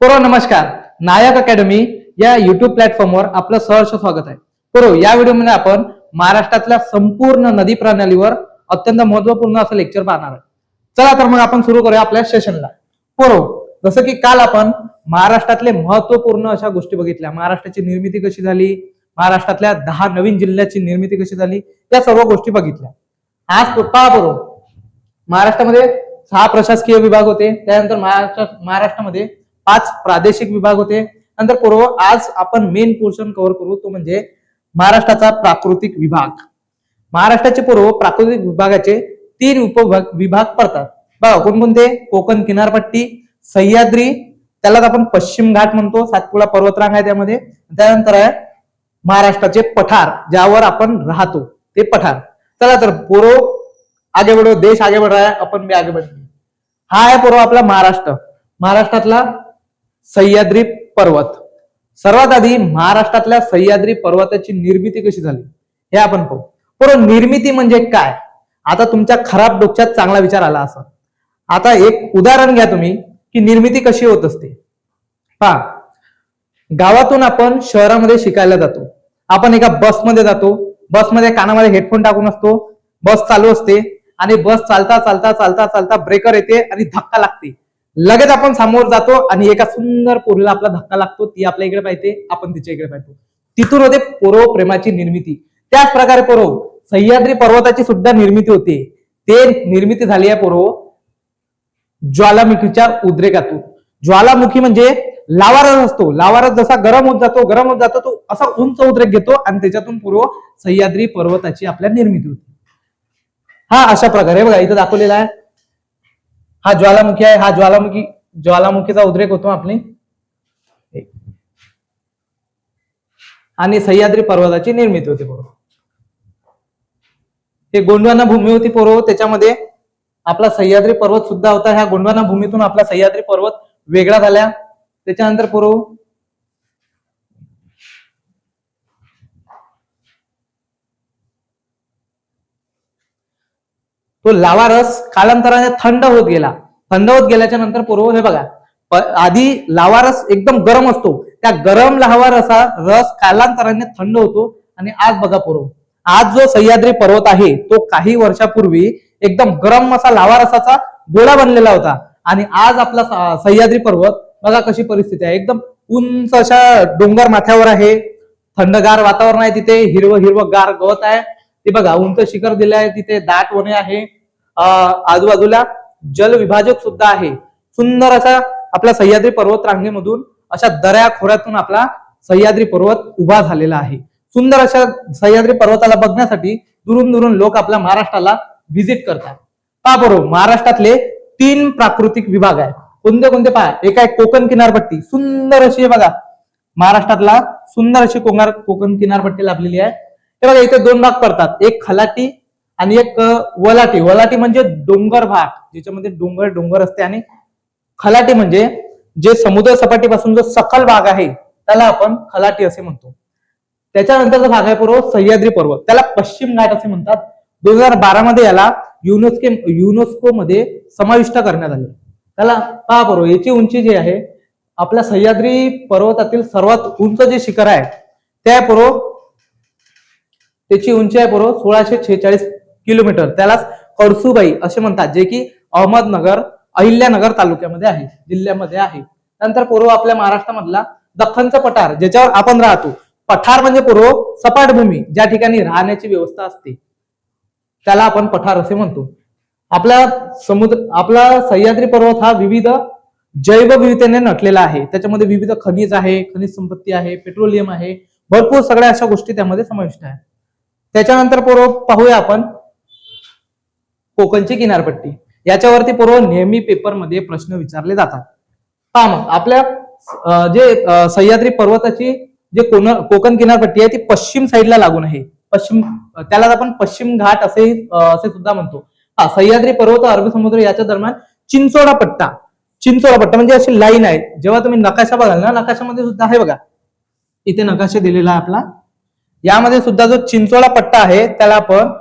पुरो नमस्कार. नायक अकॅडमी या युट्यूब प्लॅटफॉर्मवर आपलं सहर्ष स्वागत आहे. पुरो या व्हिडिओमध्ये आपण महाराष्ट्रातल्या संपूर्ण नदी प्रणालीवर अत्यंत महत्वपूर्ण असं लेक्चर पाहणार आहे. चला तर मग आपण सुरू करूया आपल्या सेशनला. पुरो जसं की काल आपण महाराष्ट्रातले महत्वपूर्ण अशा गोष्टी बघितल्या. महाराष्ट्राची निर्मिती कशी झाली, महाराष्ट्रातल्या 10 नवीन जिल्ह्याची निर्मिती कशी झाली, त्या सर्व गोष्टी बघितल्या. आज पहा पुरो महाराष्ट्रामध्ये 6 प्रशासकीय विभाग होते. त्यानंतर महाराष्ट्रामध्ये 5 प्रादेशिक विभाग होते. नंतर पूर्व आज आपण मेन पोर्शन कव्हर करू, तो म्हणजे महाराष्ट्राचा प्राकृतिक विभाग. महाराष्ट्राचे पूर्व प्राकृतिक विभागाचे 3 उपविभाग पडतात बघा. कोणकोणते? कोकण किनारपट्टी, सह्याद्री, त्यालाच आपण पश्चिम घाट म्हणतो, सातपुडा पर्वतरांग आहे त्यामध्ये. त्यानंतर आहे महाराष्ट्राचे पठार, ज्यावर आपण राहतो ते पठार. चला तर पूर्व आगे बढ़ो, देश आगे बढ़ रहा है, अपन भी आगे बढ़ रहे. हा आहे पूर्व आपला महाराष्ट्र. महाराष्ट्रातला सह्याद्री पर्वत. सर्वात आधी महाराष्ट्रातल्या सह्याद्री पर्वताची निर्मिती कशी झाली हे आपण पाहू. पूर्व निर्मिती म्हणजे काय? आता तुमच्या खराब डोक्यात चांगला विचार आला असं. आता एक उदाहरण घ्या तुम्ही की निर्मिती कशी होत असते. पहा, गावातून आपण शहरामध्ये शिकायला जातो. आपण एका बसमध्ये जातो. बसमध्ये कानामध्ये हेडफोन टाकून असतो. बस चालू असते आणि बस चालता चालता चालता चालता ब्रेकर येते आणि धक्का लागते. लगेच आपण समोर जातो आणि एका सुंदर पोरीला आपला धक्का लागतो. ती आपल्या इकडे पाहते, आपण तिच्या इकडे पाहतो. तिथून होते पूर्व प्रेमाची निर्मिती. त्याच प्रकारे पूर्व सह्याद्री पर्वताची सुद्धा निर्मिती होते. ते निर्मिती झाली आहे पूर्व ज्वालामुखीच्या उद्रेकातून. ज्वालामुखी म्हणजे लावारस असतो. लावारस जसा गरम होत जातो तो असा उंच उद्रेक घेतो आणि त्याच्यातून पूर्व सह्याद्री पर्वताची आपल्या निर्मिती होती. हा अशा प्रकारे बघा इथं दाखवलेला आहे. हा ज्वालामुखी आहे. हा ज्वालामुखीचा उद्रेक होतो आपली आणि सह्याद्री पर्वताची निर्मिती होते पूर्व. हे गोंडवाना भूमी होती पूर्व, त्याच्यामध्ये आपला सह्याद्री पर्वत सुद्धा होता. ह्या गोंडवाना भूमीतून आपला सह्याद्री पर्वत वेगळा झाला. त्याच्यानंतर पूर्व तो लावारस कालांतराने थंड होत गेला. थंड होत गेल्याच्या नंतर पूर्व हे बघा, आधी लावारस एकदम गरम असतो. त्या गरम लावारसा रस कालांतराने थंड होतो आणि आज बघा पूर्व, आज जो सह्याद्री पर्वत आहे तो काही वर्षापूर्वी एकदम गरम असा लावारसाचा गोळा बनलेला होता आणि आज आपला सह्याद्री पर्वत बघा कशी परिस्थिती आहे. एकदम उंच अशा डोंगर माथ्यावर आहे. थंडगार वातावरण आहे. तिथे हिरवं हिरवं गार गवत आहे. ते बघा उंच शिखर दिले आहे. तिथे दाट वने आहे. आजूबाजूला जल विभाजक सुद्धा आहे. सुंदर असा आपल्या सह्याद्री पर्वत रांगेमधून अशा दऱ्या खोऱ्यातून आपला सह्याद्री पर्वत उभा झालेला आहे. सुंदर अशा सह्याद्री पर्वताला बघण्यासाठी दुरून दुरून लोक आपल्या महाराष्ट्राला व्हिजिट करतात. पहा बरोबर, महाराष्ट्रातले 3 प्राकृतिक विभाग आहे. कोणते कोणते पहा. एक आहे कोकण किनारपट्टी, सुंदर अशी आहे बघा. महाराष्ट्रातला सुंदर अशी कोकण किनारपट्टी लाभलेली आहे. हे बघा इथे 2 भाग पडतात, एक खलाटी आणि एक वलाटी. वलाटी म्हणजे डोंगर भाग, ज्याच्यामध्ये डोंगर असते, आणि खलाटी म्हणजे जे समुद्र सपाटीपासून जो सखल भाग आहे त्याला आपण खलाटी असे म्हणतो. त्याच्यानंतरचा भाग आहे पूर्व सह्याद्री पर्वत, त्याला पश्चिम घाट असे म्हणतात. 2012 मध्ये याला युनेस्को मध्ये समाविष्ट करण्यात आले. त्याला पहा पूर्व, याची उंची जी आहे आपल्या सह्याद्री पर्वतातील सर्वात उंच जे शिखर आहे त्या पूर्व त्याची उंची आहे पूर्व 1646 किलोमीटर. त्यालाच कळसुबाई असे म्हणतात, जे की अहमदनगर अहिल्यानगर तालुक्यामध्ये आहे, जिल्ह्यामध्ये आहे. नंतर पूर्व आपल्या महाराष्ट्रामधला दख्खनचा पठार, ज्याच्यावर आपण राहतो. पठार म्हणजे पूर्व सपाट भूमी, ज्या ठिकाणी राहण्याची व्यवस्था असते त्याला आपण पठार असे म्हणतो. आपला सह्याद्री पर्वत हा विविध जैवविविधतेने नटलेला आहे. त्याच्यामध्ये विविध खनिज आहे, खनिज संपत्ती आहे, पेट्रोलियम आहे, भरपूर सगळ्या अशा गोष्टी त्यामध्ये समाविष्ट आहेत. त्याच्यानंतर पूर्व पाहूया आपण कोकणची किनारपट्टी. याच्यावरती पूर्व नेहमी पेपरमध्ये प्रश्न विचारले जातात. पहा मग आपल्या जे सह्याद्री पर्वताची जे कोकण किनारपट्टी आहे ती पश्चिम साईडला लागून आहे. त्याला आपण पश्चिम घाट असे सुद्धा म्हणतो. सह्याद्री पर्वत अरबी समुद्र याच्या दरम्यान चिंचोळा पट्टा म्हणजे अशी लाईन आहे. जेव्हा तुम्ही नकाशा बघाल ना, नकाशामध्ये सुद्धा आहे बघा, इथे नकाशा दिलेला आहे आपला. यामध्ये सुद्धा जो चिंचोळा पट्टा आहे त्याला आपण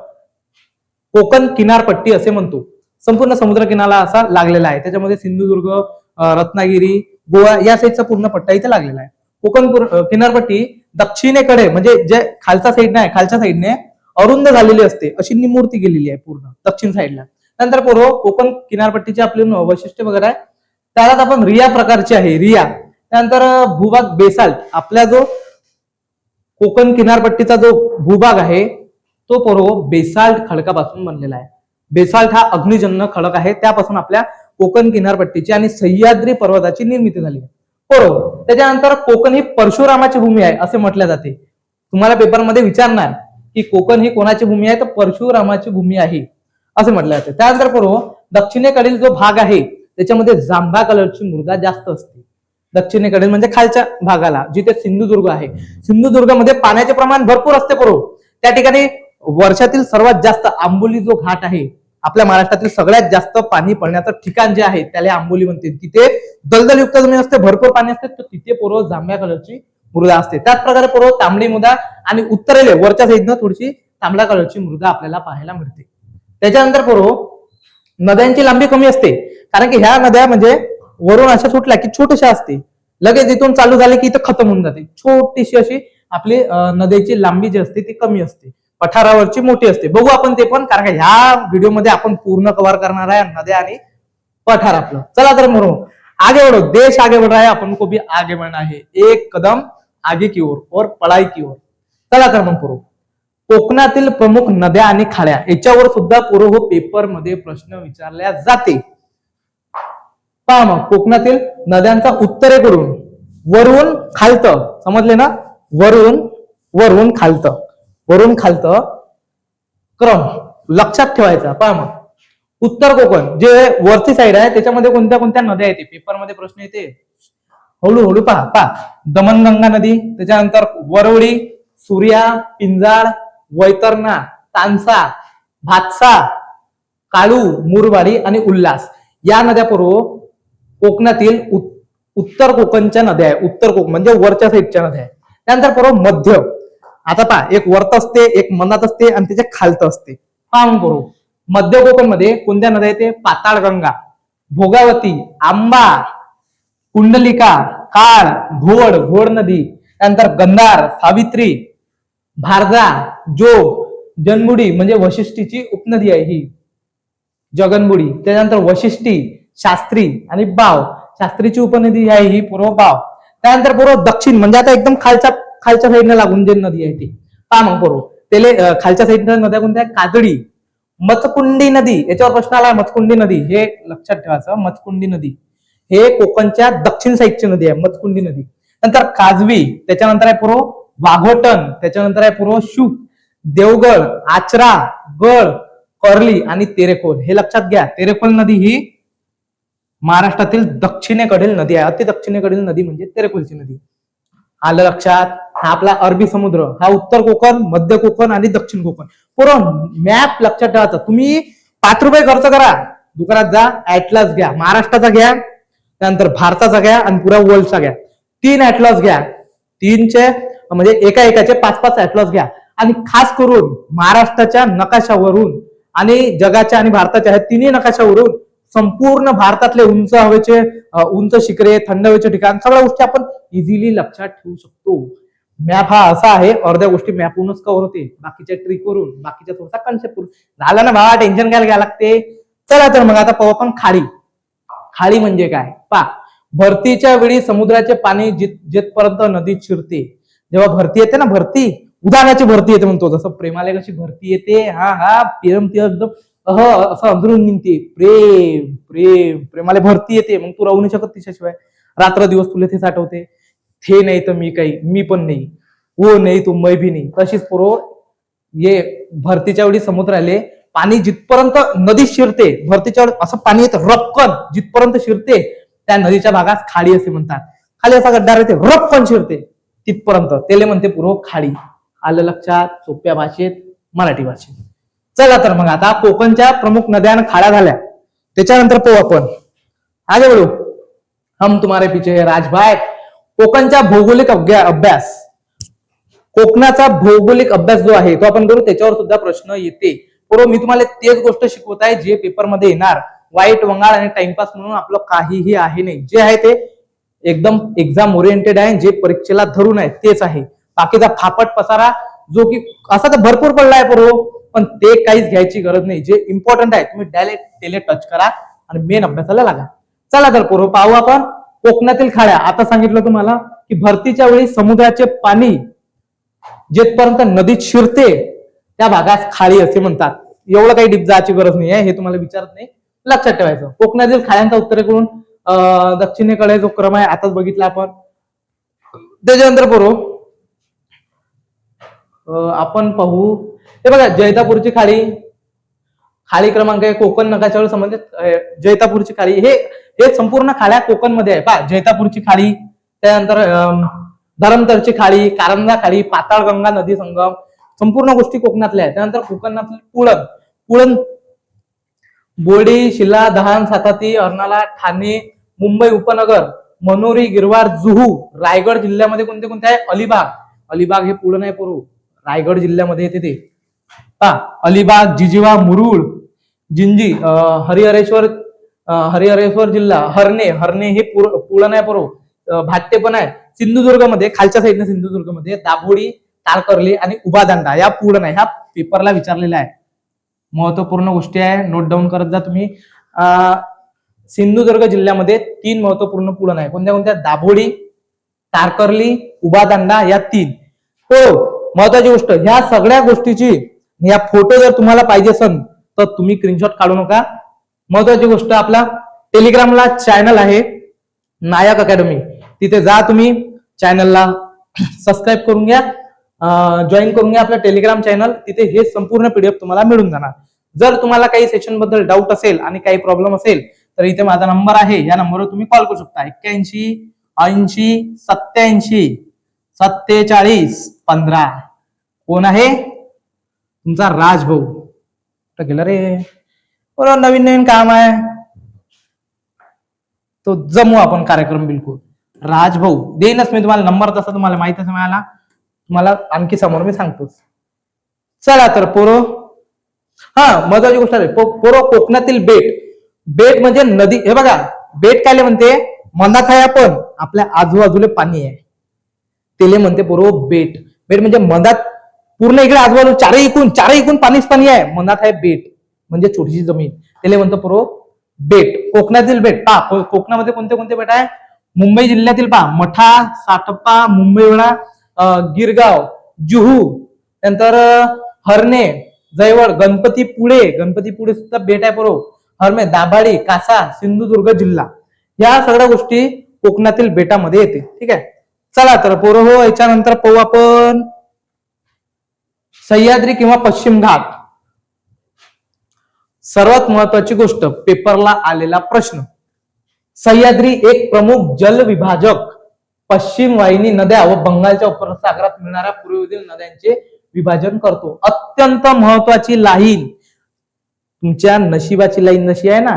कोकण किनारपट्टी असे म्हणतो. संपूर्ण समुद्र किनारा असा लागलेला आहे. त्याच्यामध्ये सिंधुदुर्ग, रत्नागिरी, गोवा या साईडचा पूर्ण पट्टा इथे लागलेला आहे. कोकण किनारपट्टी दक्षिणेकडे म्हणजे जे खालच्या साईडने आहे, खालच्या साईडने अरुंद झालेली असते, अशी निमूर्ती गेलेली आहे पूर्ण दक्षिण साईडला. नंतर कोकण किनारपट्टीचे आपले वैशिष्ट्य वगैरे आहे, त्याला आपण रिया प्रकारची आहे, रिया. त्यानंतर भूभाग बेसाल्ट, आपला जो कोकण किनारपट्टीचा जो भूभाग आहे तो बेसाल्ट खडकापासून बनलेला आहे. बेसाल्ट हा अग्निजन्य खडक आहे, त्यापासून आपल्या कोकण किनारपट्टीची आणि सह्याद्री पर्वताची निर्मिती झाली आहे. त्याच्यानंतर कोकण ही परशुरामाची भूमी आहे असे म्हटले जाते. तुम्हाला पेपरमध्ये विचारणार की कोकण ही कोणाची भूमी आहे, तर परशुरामाची भूमी आहे असे म्हटले जाते. त्यानंतर दक्षिणेकडील जो भाग आहे त्याच्यामध्ये जांभळा कलरची मृदा जास्त असते. दक्षिणेकडील म्हणजे खालच्या भागाला, जिथे सिंधुदुर्ग आहे, सिंधुदुर्गमध्ये पाण्याचे प्रमाण भरपूर असते. त्या ठिकाणी वर्षातील सर्वात जास्त आंबोली जो घाट आहे, आपल्या महाराष्ट्रातील सगळ्यात जास्त पाणी पडण्याचं ठिकाण जे आहे त्याला आंबोली म्हणते. तिथे दलदलयुक्त जमीन असते, भरपूर पाणी असते, तर तिथे जांभळ्या कलरची मृदा असते. त्याच प्रकारे तांबडी मृदा आणि उत्तरेला वरच्या साईडनं थोडीशी तांबड्या कलरची मृदा आपल्याला पाहायला मिळते. त्याच्यानंतर नद्यांची लांबी कमी असते, कारण की ह्या नद्या म्हणजे वरून अशा सुटल्या की छोट्याशा असते, लगेच इथून चालू झाले की इथं खतम होऊन जाते. छोटीशी अशी आपली नद्याची लांबी जी असते ती कमी असते, पठारावरची मोठी असते. बघू आपण ते पण, कारण का ह्या व्हिडिओमध्ये आपण पूर्ण कव्हर करणार आहे नद्या आणि पठार आपलं. चला तर आगे बढ़ो, देश आगे बढ़ रहा है, अपन को भी आगे बढ़ना है, एक कदम आगे की ओर और पढ़ाई की ओर. चला तर कोकणातील प्रमुख नद्या आणि खाड्या याच्यावर सुद्धा पेपर मध्ये प्रश्न विचारल्या जाते. पहा मग, कोकणातील नद्यांचा उत्तरेकडून वरून खालतं, समजले ना, वरून खालतं क्रम लक्षात ठेवायचा. पहा मग, उत्तर कोकण जे वरची साईड आहे त्याच्यामध्ये कोणत्या कोणत्या नद्या येते, पेपरमध्ये प्रश्न येते. हळूहळू पहा. दमनगंगा नदी, त्याच्यानंतर वरवडी, सूर्या, पिंजाळ, वैतरणा, तानसा, भातसा, काळू, मुरबाडी आणि उल्हास या नद्या कोकणातील उत्तर कोकणच्या नद्या आहे. उत्तर कोकण म्हणजे वरच्या साईडच्या नद्या आहे. त्यानंतर मध्य, आता पहा, एक वरत असते, एक मनात असते आणि त्याच्या खालत असते. पहा मध्य कोकण मध्ये कोणत्या नद्या येते, पाताळगंगा, भोगावती, आंबा, कुंडलिका, काळ, घोड नदी, त्यानंतर गंधार, सावित्री, भारजा, जोग, जनबुडी म्हणजे वशिष्ठीची उपनदी आहे ही, जगनबुडी. त्यानंतर वशिष्ठी, शास्त्री आणि बाव, शास्त्रीची उपनदी आहे ही बाव. त्यानंतर दक्षिण म्हणजे आता एकदम खालच्या साईडने लागून जे नदी आहे ती. पहा मग त्याले खालच्या साईडच्या नद्या कोणत्या, काजळी, मचकुंडी नदी. याच्यावर प्रश्न आला, मचकुंडी नदी हे लक्षात ठेवायचं. मचकुंडी नदी हे कोकणच्या दक्षिण साईडची नदी आहे, मचकुंडी नदी. नंतर काजवी, त्याच्यानंतर आहे वाघोटन, त्याच्यानंतर आहे शुक, देवगड, आचरा, गड, कर्ली आणि तेरेखोल. हे लक्षात घ्या, तेरेखोल नदी ही महाराष्ट्रातील दक्षिणेकडील नदी आहे. अति दक्षिणेकडील नदी म्हणजे तेरेखोलची नदी. आलं लक्षात. हा आपला अरबी समुद्र, हा उत्तर कोकण, मध्य कोकण आणि दक्षिण कोकण. मॅप लक्षात ठेवायचा. तुम्ही ₹5 खर्च करा, दुकानात जा, ऍटलास घ्या, महाराष्ट्राचा घ्या, त्यानंतर भारताचा घ्या आणि पुरा वर्ल्डचा घ्या. 3 ऍटलास घ्या, 3चे म्हणजे एकाचे 5-5 ऍटलास घ्या आणि खास करून महाराष्ट्राच्या नकाशावरून आणि जगाच्या आणि भारताच्या ह्या तिन्ही नकाशावरून संपूर्ण भारतातले उंच हवेचे उंच शिखरे, थंड हवेचे ठिकाण, सगळ्या गोष्टी आपण इझिली लक्षात ठेवू शकतो. मॅप हा असा आहे, अर्ध्या गोष्टी मॅपवरूनच कव्हर होते, बाकीच्या ट्रिक वरून, बाकीच्या थोडासा कन्सेप्ट वरून. झालं ना भावा, टेन्शन काय घ्यायला लागते. चला तर मग आता पाहू आपण खाडी. खाडी म्हणजे काय, भरतीच्या वेळी समुद्राचे पाणी जिथपर्यंत नदीत शिरते, जेव्हा भरती येते ना, उदाहरणाची भरती येते म्हणतो, जसं प्रेमाला कशी भरती येते, प्रेम एकदम असं अंदरून निघते, प्रेमाला भरती येते, मग तू राहू नाही शकत तिच्याशिवाय, रात्र दिवस तुला तेच आठवते, थे नाही तर मी काही, मी पण नाही, वो नाही तू मै भी नाही. तशीच ये भरतीच्या वेळी समुद्राले पाणी जिथपर्यंत नदी शिरते, भरतीच्या वेळी असं पाणी येतं रपकन, जिथपर्यंत शिरते त्या नदीच्या भागात खाडी असे म्हणतात. खाली असा गड्डा येते, रपकन शिरते तिथपर्यंत, त्याला म्हणते खाडी. आलं लक्षात, सोप्या भाषेत, मराठी भाषेत. चला तर मग आता कोकणच्या प्रमुख नद्या आणि खाड्या झाल्या, त्याच्यानंतर पाहू आपण आगे बढू. हम तुम्हारे पीछे है राजभाई. कोकणचा भौगोलिक अभ्यास, कोकणाचा भौगोलिक अभ्यास जो आहे तो आपण करू, त्याच्यावर सुद्धा प्रश्न येते. बरोबर, मी तुम्हाला तेच गोष्ट शिकवत आहे जे पेपर मध्ये येणार. वाईट वंगाळ आणि टाइमपास म्हणून आपलं काहीही आहे नाही, जे आहे ते एकदम एक्झाम ओरिएंटेड आहे, जे परीक्षेला धरून आहे तेच आहे. बाकीचा फापट पसारा जो की असा तर भरपूर पडला आहे पूर्व, पण ते काहीच घ्यायची गरज नाही. जे इम्पॉर्टंट आहे तुम्ही डायरेक्ट त्याला टच करा आणि मेन अभ्यासाला लागा. चला तर पूर्व पाहू आपण कोकणातील खाड्या. आता सांगितलं तुम्हाला की भरतीच्या वेळी समुद्राचे पाणी जेथपर्यंत नदीत शिरते त्या भागास खाडी असे म्हणतात. एवढं काही डीप जायची गरज नाही आहे, हे तुम्हाला विचारत नाही, लक्षात ठेवायचं. कोकणातील खाड्यांचा उत्तरेकडून दक्षिणेकडे जो क्रम आहे आताच बघितला आपण. त्याच्यानंतर पूर्व आपण पाहू, हे बघा जैतापूरची खाडी, खाडी क्रमांक आहे कोकण नकाशावर संबंधित जैतापूरची खाडी. हे संपूर्ण खाड्या कोकण मध्ये आहे पहा. जैतापूरची खाडी, त्यानंतर धरमतरची खाडी, कारंजा खाडी, पाताळगंगा नदी संगम, संपूर्ण गोष्टी कोकणातल्या आहेत. त्यानंतर कोकणातली पुळण, बोर्डी, शिला, दहाण, साताती, अर्नाळा, ठाणे, मुंबई उपनगर, मनोरी, गिरवार, जुहू. रायगड जिल्ह्यामध्ये कोणते कोणते आहे? अलिबाग हे पुळण आहे पूर्व, रायगड जिल्ह्यामध्ये येते ते पहा. अलिबाग, जिजिवा, मुरुड, जिंजी, हरिहरेश्वर जिल्हा, हरणे हे पुळण आहे पूर्व. भाट्टे पण आहे. सिंधुदुर्गमध्ये खालच्या साईडने सिंधुदुर्गमध्ये दाभोळी, तारकर्ली आणि उभादांडा या पुळण आहे. ह्या पेपरला विचारलेला आहे, महत्वपूर्ण गोष्टी आहे, नोट डाऊन करत जा तुम्ही. सिंधुदुर्ग जिल्ह्यामध्ये 3 महत्वपूर्ण पुळण आहे. कोणत्या कोणत्या? दाभोळी, तारकर्ली, उभादांडा या 3. हो, महत्वाची गोष्ट, ह्या सगळ्या गोष्टीची या फोटो जर तुम्हाला पाहिजे असेल तर तुम्ही स्क्रीनशॉट काढू नका. महत्वाची गोष्ट, आपला टेलिग्रामला चॅनल आहे नायक अकॅडमी, तिथे जा तुम्ही, चॅनलला सबस्क्राईब करून घ्या, जॉईन करून घ्या आपलं टेलिग्राम चॅनल. तिथे हे संपूर्ण पीडीएफ तुम्हाला मिळून जाणार. जर तुम्हाला काही सेशन बद्दल डाऊट असेल आणि काही प्रॉब्लेम असेल तर इथे माझा नंबर आहे, या नंबरवर तुम्ही कॉल करू शकता. 81 80 87 47 15. कोण आहे? तुमचा राजभाऊ. गेला रे, बरोबर, नवीन काम आहे तो जमू आपण कार्यक्रम. बिलकुल राजभाऊ देईनच मी तुम्हाला नंबर, तसा तुम्हाला माहितच मिळाला, तुम्हाला आणखी समोर मी सांगतोच. चला तर पोरो, महत्वाची गोष्ट आहे पोरो, कोकणातील बेट म्हणजे नदी. हे बघा बेट काय म्हणते? मनात आहे आपण, आपल्या आजूबाजूला पाणी आहे, त्याला म्हणते पोरो बेट. म्हणजे मनात पूर्ण इकडे आजूबाजू चारही इकून पाणीच पाणी आहे, मनात आहे बेट म्हणजे छोटीशी जमीन, त्याला म्हणतो पोरो बेट. कोकणातील बेट पहा, कोकणामध्ये कोणते कोणते बेट आहे? मुंबई जिल्ह्यातील पहा, मठा, सातप्पा, मुंबईवडा, गिरगाव, जुहू, नंतर हरणे, जयवड, गणपतीपुळे सुद्धा बेट आहे बरोबर. हरणे, दाभाडी, कासा, सिंधुदुर्ग जिल्हा, या सगळ्या गोष्टी कोकणातील बेटामध्ये येते. ठीक आहे, चला तर पोरं हो, याच्यानंतर पाहू आपण सह्याद्री किंवा पश्चिम घाट. सर्वात महत्वाची गोष्ट, पेपरला आलेला प्रश्न. सह्याद्री एक प्रमुख जल विभाजक, पश्चिम वाहिनी नद्या व बंगालच्या उपसागरात मिळणाऱ्या पूर्वेकडील नद्यांचे विभाजन करतो. अत्यंत महत्वाची लाईन, तुमच्या नशिबाची लाईन जशी आहे ना,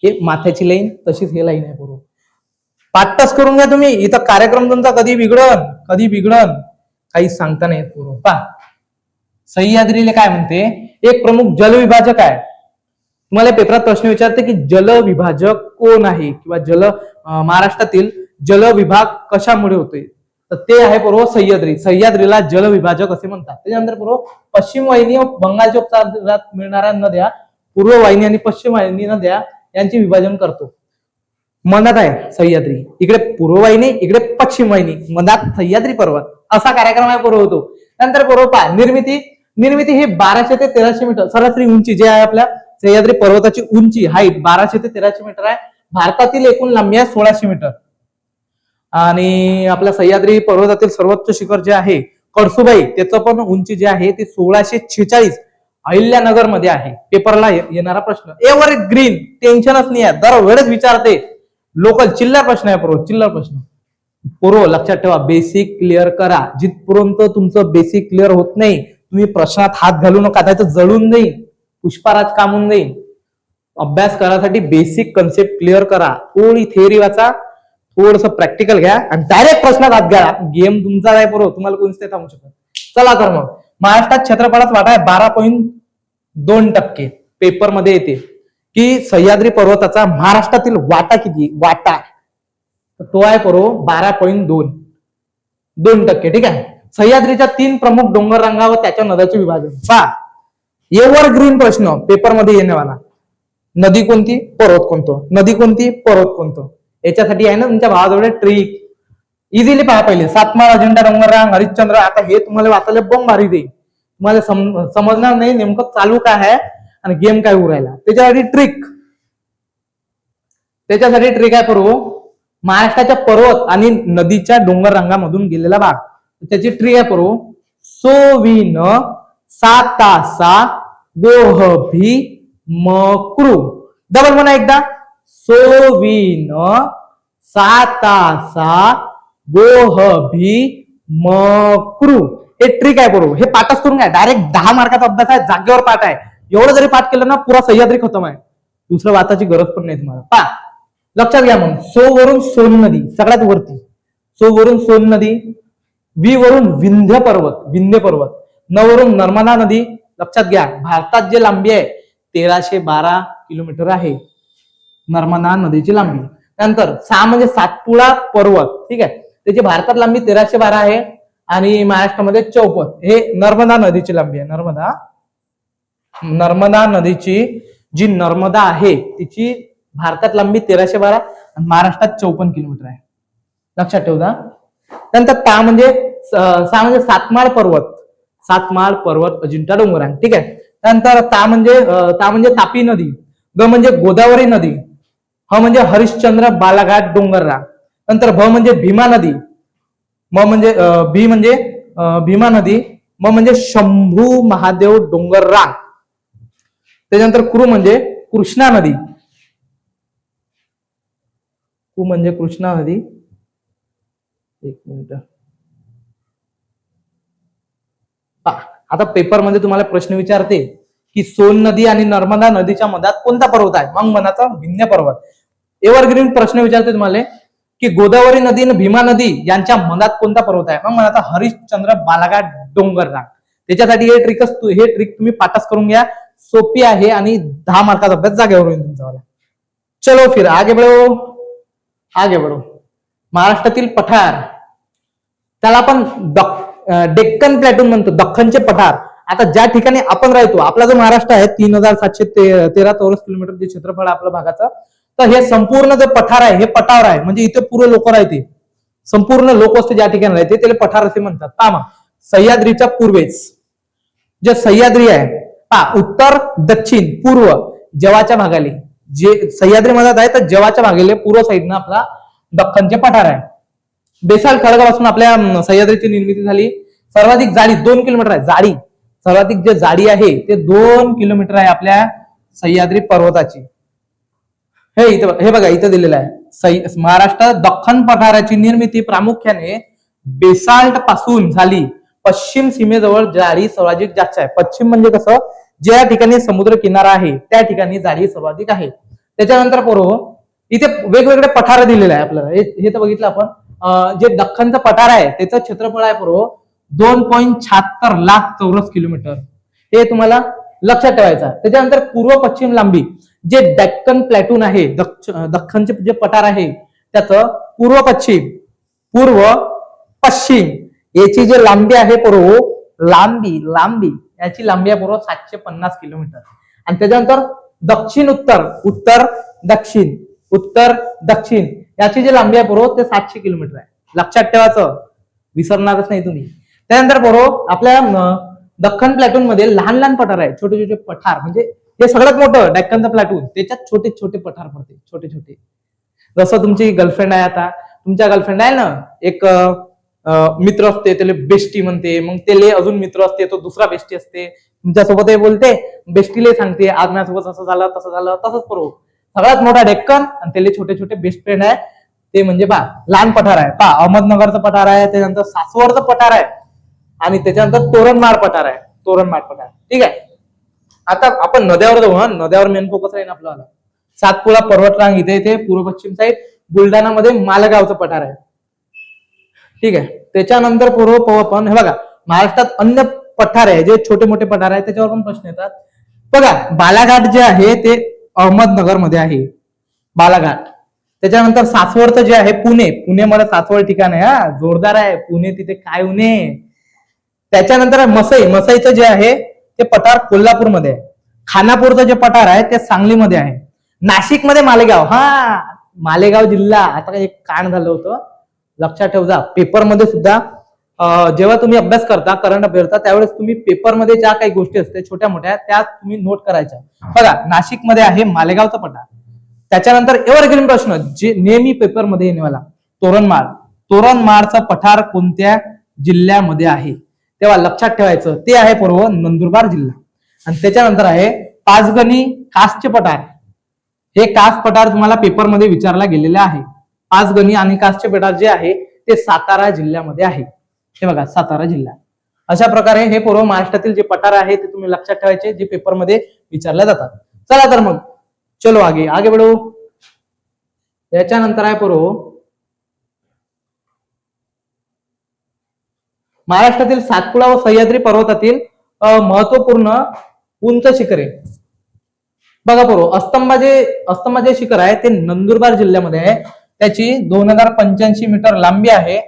हे माथ्याची लाईन तशीच हे लाईन आहे बरोबर. पाठच करून घ्या तुम्ही, इथं कार्यक्रम तुमचा कधी बिघडन काही सांगता नाही येत बरोबर. पहा सह्याद्रीला काय म्हणते? एक प्रमुख जलविभाजक आहे. तुम्हाला पेपरात प्रश्न विचारते की जलविभाजक कोण आहे, किंवा महाराष्ट्रातील जल विभाग कशामुळे होते, तर ते आहे बरोबर सह्याद्रीला जलविभाजक असे म्हणतात. त्याच्यानंतर बरोबर पश्चिम वाहिनी व बंगालच्या उपसागरात मिळणाऱ्या नद्या, पूर्व वाहिनी आणि पश्चिम वाहिनी नद्या यांचे विभाजन करतो. मनात आहे सह्याद्री, इकडे पूर्व वाहिनी, इकडे पश्चिम वाहिनी, मनात सह्याद्री पर्वत, असा कार्यक्रम आहे बरोबर होतो. नंतर बरोबर पहा निर्मिती ही 1200 ते 1300 मीटर सरासरी उंची जे आहे, आपल्या सह्याद्री पर्वताची उंची हाईट 1200 ते 1300 मीटर आहे. भारतातील एकूण लांबी आहे 1600 मीटर. आणि आपल्या सह्याद्री पर्वतातील सर्वोच्च शिखर जे आहे कळसुबाई, त्याचं पण उंची जे आहे ते 1646 अहिल्यानगर मध्ये आहे. पेपरला येणारा प्रश्न, एव्हर ग्रीन, टेन्शनच नाही आहे, दरवेळेस विचारते. लोकल चिल्लर प्रश्न आहे चिल्लर प्रश्न. लक्षात ठेवा, बेसिक क्लिअर करा. जिथपर्यंत तुमचं बेसिक क्लिअर होत नाही तुम्ही प्रश्नात हात घालू नका, त्याचं जळून जाईल, पुष्पाराज कामून जाईल. अभ्यास करायसाठी बेसिक कन्सेप्ट क्लिअर करा, थोडी थेअरी वाचा, थोडस प्रॅक्टिकल घ्या आणि डायरेक्ट प्रश्नात हात घ्या. गेम तुमचा आहे बरोबर, तुम्हाला कोणीच नाही थांबू शकत. चला तर मग महाराष्ट्रात क्षेत्रफळाचा वाटा आहे 12.2%. पेपर मध्ये येते की सह्याद्री पर्वताचा महाराष्ट्रातील वाटा किती? वाटा तर तो आहे बरोबर 12.2%. ठीक आहे. सह्याद्रीच्या 3 प्रमुख डोंगर रांगा व त्याच्या नद्याचे विभाजन. पहा, एव्हरग्रीन प्रश्न पेपरमध्ये येण्यावाला. नदी कोणती, पर्वत कोणतं, नदी कोणती, पर्वत कोणतं. याच्यासाठी आहे ना तुमच्या भावाजवळ ट्रिक. इझिली पहा. पहिले सातमाळ, अजिंठा डोंगररांग, हरिश्चंद्र. आता हे तुम्हाला वाचायला बॉम्ब भारी देईल. तुम्हाला समजणार नाही नेमकं चालू काय आहे आणि गेम काय उरायला. त्याच्यासाठी ट्रिक आहे बरोबर. महाराष्ट्राच्या पर्वत आणि नदीच्या डोंगर रांगामधून गेलेला भाग. त्याची ट्रिक आहे बरोबर. सोविन सातासा गोहभी मकृ. डबल म्हणा एकदा. सोविन सातासा गोहभी मकृ. हे ट्रिक आहे बरोबर. हे पाठच करून काय. डायरेक्ट 10 मार्काचा अभ्यास आहे. जागेवर पाठ आहे. एवढं जरी पाठ केलं ना पुरा सह्याद्री खतम आहे. दुसरं वाचायची गरज पण नाही तुम्हाला. पहा, लक्षात घ्या. मग सो वरून सोन नदी सगळ्यात वरती. सो वरून सोन नदी. वी वरून विंध्य पर्वत. न वरून नर्मदा नदी. लक्षात घ्या, भारतात जे लांबी आहे 1312 किलोमीटर आहे नर्मदा नदीची लांबी. त्यानंतर 6 म्हणजे सातपुडा पर्वत. ठीक आहे. त्याची भारतात लांबी 1312 आहे आणि महाराष्ट्रामध्ये 54. हे नर्मदा नदीची लांबी आहे. नर्मदा नदीची जी नर्मदा आहे तिची भारतात लांबी 1312 आणि महाराष्ट्रात 54 किलोमीटर आहे. लक्षात ठेवता. त्यानंतर ता म्हणजे सातमाळ पर्वत अजिंठा डोंगरांग. ठीक आहे. त्यानंतर ता म्हणजे तापी नदी. ग म्हणजे गोदावरी नदी. ह म्हणजे हरिश्चंद्र बालाघाट डोंगररांग. नंतर भ म्हणजे भीमा नदी. भी म्हणजे भीमा नदी. म म्हणजे शंभू महादेव डोंगररांग. त्याच्यानंतर कृ म्हणजे कृष्णा नदी. कृष्णा नदी. एक मिनिट. आता पेपरमध्ये तुम्हाला प्रश्न विचारते की सोन नदी आणि नर्मदा नदीच्या मधात कोणता पर्वत आहे. मग मनाचा विंध्य पर्वत. एव्हरग्रीन प्रश्न विचारते तुम्हाला की गोदावरी नदी आणि भीमा नदी यांच्या मधात कोणता पर्वत आहे. मग मनाचा हरिश्चंद्र बालाघाट डोंगररांग. त्याच्यासाठी हे ट्रिक तुम्ही पाठच करून घ्या. सोपी आहे आणि 10 मार्काचा अभ्यास जागेवर होईल तुमचा. चलो फिर आगे बढ़ो. महाराष्ट्रातील पठार त्याला आपण डेक्कन प्लॅटून म्हणतो. दख्खनचे पठार. आता ज्या ठिकाणी आपण राहतो, आपला जो महाराष्ट्र आहे 3713 चौरस किलोमीटर जे क्षेत्रफळ आहे आपल्या भागाचं. तर हे संपूर्ण जे पठार आहे हे पठार आहे. म्हणजे इथे पूर्ण लोक राहते. संपूर्ण लोकवस्ती ज्या ठिकाणी राहते त्याला पठार असे म्हणतात. पहा, सह्याद्रीच्या पूर्वेस जे सह्याद्री आहे उत्तर दक्षिण पूर्व जवाच्या भागाले जे सह्याद्री मधात आहे तर जवाच्या भागाले पूर्व साईडनं आपला दख्खनचे पठार आहे. बेसाल्ट खडकापासून आपल्या सह्याद्रीची निर्मिती झाली. सर्वाधिक जाडी 2 किलोमीटर आहे. सर्वाधिक जे जाडी आहे ते 2 किलोमीटर आहे आपल्या सह्याद्री पर्वताची. हे बघा इथं दिलेलं आहे. महाराष्ट्रात दख्खन पठाराची निर्मिती प्रामुख्याने बेसाल्ट पासून झाली. पश्चिम सीमेजवळ जाडी सर्वाधिक जास्त आहे. पश्चिम म्हणजे कसं, ज्या ठिकाणी समुद्र किनारा आहे त्या ठिकाणी जाडी सर्वाधिक आहे. त्याच्यानंतर इथे वेगवेगळे पठार दिलेले आहे आपल्याला. हे तर बघितलं आपण. जे दख्खनचं पठार आहे त्याचं क्षेत्रफळ आहे 2.76 लाख चौरस किलोमीटर. हे तुम्हाला लक्षात ठेवायचं. त्याच्यानंतर पूर्व पश्चिम लांबी जे डेक्कन प्लॅटून आहे दख्खनचे जे पठार आहे त्याचं पूर्व पश्चिम याची जी लांबी आहे लांबी याची लांबी आहे 750 किलोमीटर. आणि त्याच्यानंतर दक्षिण उत्तर दक्षिण याची जी लांबी आहे ते 700 किलोमीटर आहे. लक्षात ठेवायचं, विसरणारच नाही तुम्ही. त्यानंतर आपल्या दख्खन प्लॅटून मध्ये लहान पठार आहे. छोटे पठार म्हणजे हे सगळ्यात मोठं डेक्कनचं प्लॅटून. त्याच्यात छोटे पठार पडते. छोटे जसं तुमची गर्लफ्रेंड आहे. आता तुमच्या गर्लफ्रेंड आहे ना, एक मित्र असते त्याला बेस्टी म्हणते. मग त्याला अजून मित्र असते तो दुसरा बेस्टी असते. तुमच्यासोबत बोलते, बेस्टीला सांगते आज माझ्यासोबत असं झालं तसं झालं. तसंच सगळ्यात मोठा डेक्कन आणि त्याला छोटे बेस्ट फ्रेंड आहे ते म्हणजे लहान पठार आहे. अहमदनगरचं पठार आहे. त्याच्यानंतर सासवडचं पठार आहे आणि त्याच्यानंतर तोरणमाळ पठार आहे. ठीक आहे. आता आपण नद्यावर जाऊ. नद्यावर मेन फोकस आहे ना आपल्याला. सातपुडा पर्वतरांग इथे पूर्व पश्चिम साईड. बुलढाणामध्ये मालेगावचं पठार आहे. ठीक आहे. त्याच्यानंतर पण हे बघा महाराष्ट्रात अन्य पठार आहे जे छोटे मोठे पठार आहे त्याच्यावर पण प्रश्न येतात. बघा बालाघाट जे आहे ते अहमदनगर मध्ये आहे. बालाघाट त्याच्यानंतर सासवडचं जे आहे पुणे, पुणे सासवड ठिकाण आहे, हा जोरदार आहे पुणे, तिथे काय उणे. त्याच्यानंतर मसई, मसईचं जे आहे ते पठार कोल्हापूरमध्ये आहे. खानापूरचं जे पठार आहे ते सांगलीमध्ये आहे. नाशिकमध्ये मालेगाव, हा मालेगाव जिल्हा, आता एक कांड झालं होतं, लक्षात ठेवजा. पेपरमध्ये सुद्धा जेव्हा तुम्ही अभ्यास करता, करंट अफेअरचा, त्यावेळेस तुम्ही पेपरमध्ये ज्या काही गोष्टी असते छोट्या मोठ्या त्या तुम्ही नोट करायच्या. बघा नाशिकमध्ये आहे मालेगावचा पठार. त्याच्यानंतर एव्हरग्रीन प्रश्न जे नेहमी पेपरमध्ये येणेवाला, तोरणमाळ, तोरणमाळचा पठार कोणत्या जिल्ह्यामध्ये आहे? तेव्हा लक्षात ठेवायचं ते आहे पूर्व नंदुरबार जिल्हा. आणि त्याच्यानंतर आहे पाचगणी कासचे पठार. हे कास पठार तुम्हाला पेपरमध्ये विचारला गेलेले आहे. पाचगणी आणि कासचे पठार जे आहे ते सातारा जिल्ह्यामध्ये आहे. हे बघा सातारा जिल्हा. अशा प्रकारे हे पूर्व महाराष्ट्रातील जे पठार आहे ते तुम्ही लक्षात ठेवायचे, जे पेपरमध्ये विचारले जातात. चला तर मग चलो आगे आगे बढो. याच्यानंतर आहे पूर्व महाराष्ट्रातील सातपुडा व सह्याद्री पर्वतातील महत्वपूर्ण उंच शिखरे. बघा पूर्व अस्तंबा जे शिखर आहे ते नंदुरबार जिल्ह्यामध्ये आहे. त्याची 2085 मीटर लांबी आहे.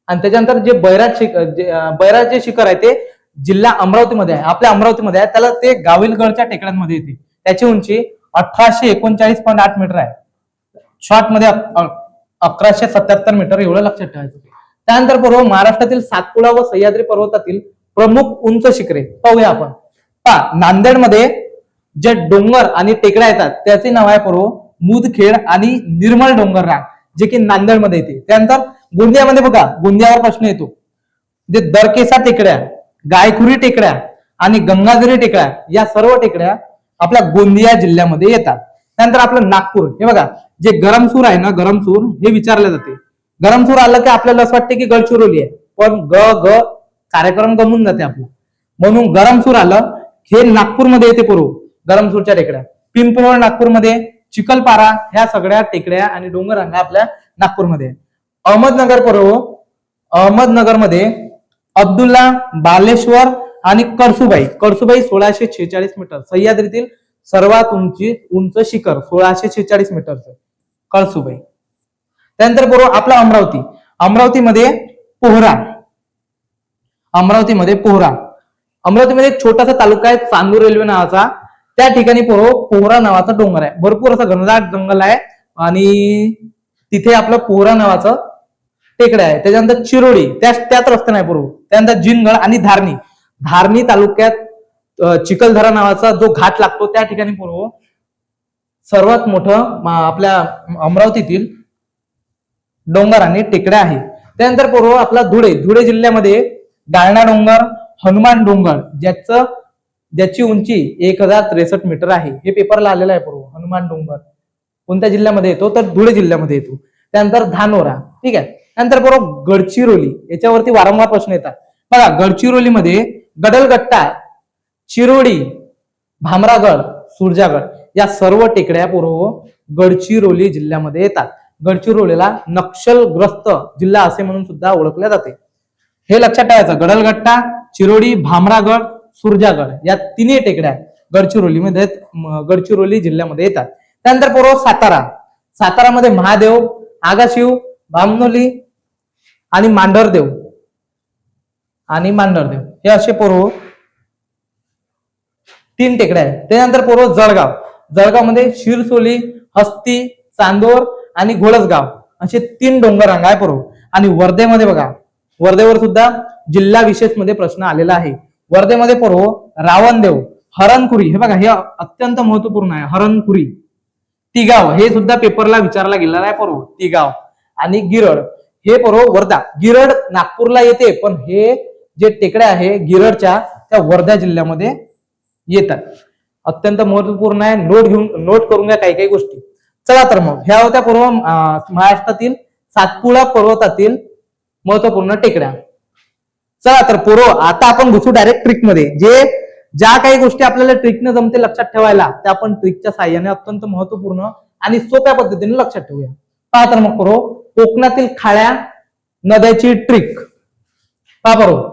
आणि त्याच्यानंतर जे बैराज जे शिखर आहे ते जिल्हा अमरावतीमध्ये आहे, आपल्या अमरावतीमध्ये आहे. त्याला ते गाविलगडच्या टेकड्यांमध्ये येते. त्याची उंची 1839.8 मीटर आहे. शॉर्ट मध्ये 1177 मीटर एवढं लक्षात ठेवायचं. त्यानंतर पूर्व महाराष्ट्रातील सातपुडा व सह्याद्री पर्वतातील प्रमुख उंच शिखरे पाहूया आपण. नांदेडमध्ये जे डोंगर आणि टेकड्या येतात त्याचे नाव आहे पूर्व मुदखेड आणि निर्मल डोंगर रांग, जे की नांदेडमध्ये येते. त्यानंतर गोंदियामध्ये बघा, गोंदियावर प्रश्न येतो, जे दरकेसा टेकड्या, गायखुरी टेकड्या आणि गंगाधरी टेकड्या, या सर्व टेकड्या आपल्या गोंदिया जिल्ह्यामध्ये येतात. त्यानंतर आपलं नागपूर, हे बघा जे गरमसूर आहे ना, गरमसूर हे विचारले जाते. गरमसूर आलं की आपल्याला असं वाटतं की गडचिरोली आहे, पण ग कार्यक्रम गमून जाते आपला, म्हणून गरमसूर आलं. हे नागपूरमध्ये येते पूर्व गरमसूरच्या टेकड्या. पिंपळवड नागपूरमध्ये, चिखलपारा, ह्या सगळ्या टेकड्या आणि डोंगररांगा आपल्या नागपूरमध्ये. अहमदनगर पूर्व अहमदनगरमध्ये अब्दुल्ला, बालेश्वर आणि कळसुबाई 1646 मीटर, सह्याद्रीतील सर्वात उंच शिखर 1646 मीटरचं कळसुबाई. त्यानंतर पूर्व आपला अमरावतीमध्ये पोहरा, अमरावतीमध्ये एक छोटासा तालुका आहे चांदूर रेल्वे नावाचा. त्या ठिकाणी पूर्व पोहरा नावाचा डोंगर आहे. भरपूर असं घनदाट जंगल आहे आणि तिथे आपलं पोहरा नावाचं टेकड्या आहे. त्याच्यानंतर चिरोडी त्याच रस्त्याने आहे पूर्व. त्यानंतर जिनगड आणि धारणी तालुक्यात चिखलदरा नावाचा जो घाट लागतो त्या ठिकाणी पूर्व सर्वात मोठं आपल्या अमरावतीतील डोंगर आणि टेकड्या आहे. त्यानंतर पूर्व आपला धुळे जिल्ह्यामध्ये गाळणा डोंगर, हनुमान डोंगर, ज्याची उंची 1063 मीटर आहे. हे पेपरला आलेलं आहे पूर्व. हनुमान डोंगर कोणत्या जिल्ह्यामध्ये येतो, तर धुळे जिल्ह्यामध्ये येतो. त्यानंतर धानोरा, ठीक आहे. त्यानंतर पूर्व गडचिरोली, याच्यावरती वारंवार प्रश्न येतात. बघा गडचिरोलीमध्ये गडलगट्टा, चिरोडी, भामरागड, सुरजागड या सर्व टेकड्या पूर्व गडचिरोली जिल्ह्यामध्ये येतात. गडचिरोलीला नक्षलग्रस्त जिल्हा असे म्हणून सुद्धा ओळखले जाते. हे लक्षात ठेवायचं. गडलगट्टा, चिरोडी, भामरागड, सुरजागड या तिन्ही टेकड्या गडचिरोली जिल्ह्यामध्ये येतात. त्यानंतर पूर्व सातारामध्ये महादेव, आगाशिव, बामनोली आणि मांढरदेव हे असे पूर्व 3 टेकड्या आहेत. त्यानंतर पूर्व जळगावमध्ये शिरसोली, हस्ती, चांदोर आणि घोळसगाव असे 3 डोंगररांगा आहे पूर्व. आणि वर्धेमध्ये बघा, वर्धेवर सुद्धा जिल्हा विशेष मध्ये प्रश्न आलेला आहे. वर्धेमध्ये पूर्व रावणदेव, हरणखुरी, हे बघा हे अत्यंत महत्वपूर्ण आहे. हरणखुरी, तिगाव हे सुद्धा पेपरला विचारला गेलेला आहे पूर्व. तिगाव आणि गिरड हे पूर्व वर्धा. गिरड नागपूरला येते, पण हे जे टेकड्या आहे गिरडच्या त्या वर्धा जिल्ह्यामध्ये येतात. अत्यंत महत्वपूर्ण आहे. नोट करून घ्या काही गोष्टी. चला तर मग ह्या होत्या पूर्व महाराष्ट्रातील सातपुडा पर्वतातील महत्वपूर्ण टेकड्या. चला तर पूर्व आता आपण घुसू डायरेक्ट ट्रिक मध्ये. ज्या काही गोष्टी आपल्याला ट्रिकने जमते लक्षात ठेवायला, त्या आपण ट्रिकच्या साह्याने अत्यंत महत्वपूर्ण आणि सोप्या पद्धतीने लक्षात ठेवूया. पहा तर मग पूर्व कोकणातील खाड्या नद्याची ट्रिक. पहा बरोबर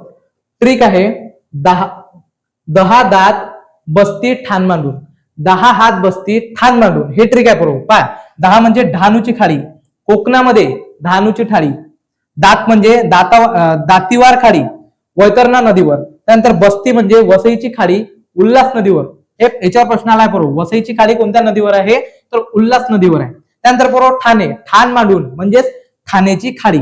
ट्रिक आहे 10 दात बस्ती ठाण मांडून. 10 हात बसती ठाण मांडून, हे ट्रिक आहे बरोबर. पहा 10 म्हणजे डहाणूची खाडी, कोकणामध्ये डहाणूची खाडी. दात म्हणजे दातीवार खाडी वैतरणा नदीवर. त्यानंतर बस्ती म्हणजे वसईची खाडी उल्हास नदीवर. हे याच्यावर प्रश्न आलाय बरोबर. वसईची खाडी कोणत्या नदीवर आहे, तर उल्हास नदीवर आहे. त्यानंतर बरोबर ठाणे, ठाण मांडून म्हणजेच ठाण्याची खाडी.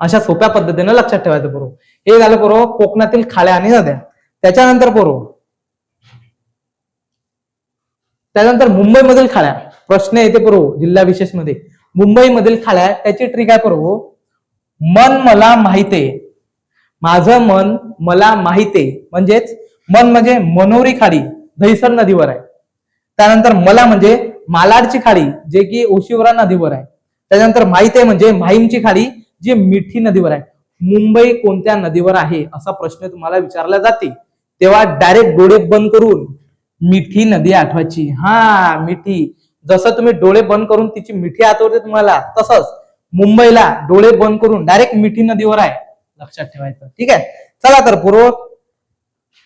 अशा सोप्या पद्धतीने लक्षात ठेवायचं बरोबर. हे झालं बरोबर कोकणातील खाड्या आणि नद्या. त्याच्यानंतर बरोबर मुंबईमधील खाड्या प्रश्न येते बरोबर जिल्हा विशेष मध्ये. मुंबईमधील खाड्या त्याची ट्रिक आहे बरोबर. मन मला माहितीये, माझं मन मला माहितीये म्हणजेच मन म्हणजे मनोरी खाडी दहिसर नदीवर आहे. त्यानंतर मला म्हणजे मालाडची खाडी जे की ओशिवरा नदीवर आहे. त्यानंतर माहितीये म्हणजे माहीमची खाडी जी मिठी नदीवर आहे. मुंबई कोणत्या नदीवर आहे असा प्रश्न तुम्हाला विचारला जाते तेव्हा डायरेक्ट डोळे बंद करून मिठी नदी आठवायची. हा मिठी, जसं तुम्ही डोळे बंद करून तिची मिठी आठवते तुम्हाला, तसंच मुंबईला डोळे बंद करून डायरेक्ट मिठी नदीवर आहे, लक्षात ठेवायचं. ठीक आहे, चला तर पूर्व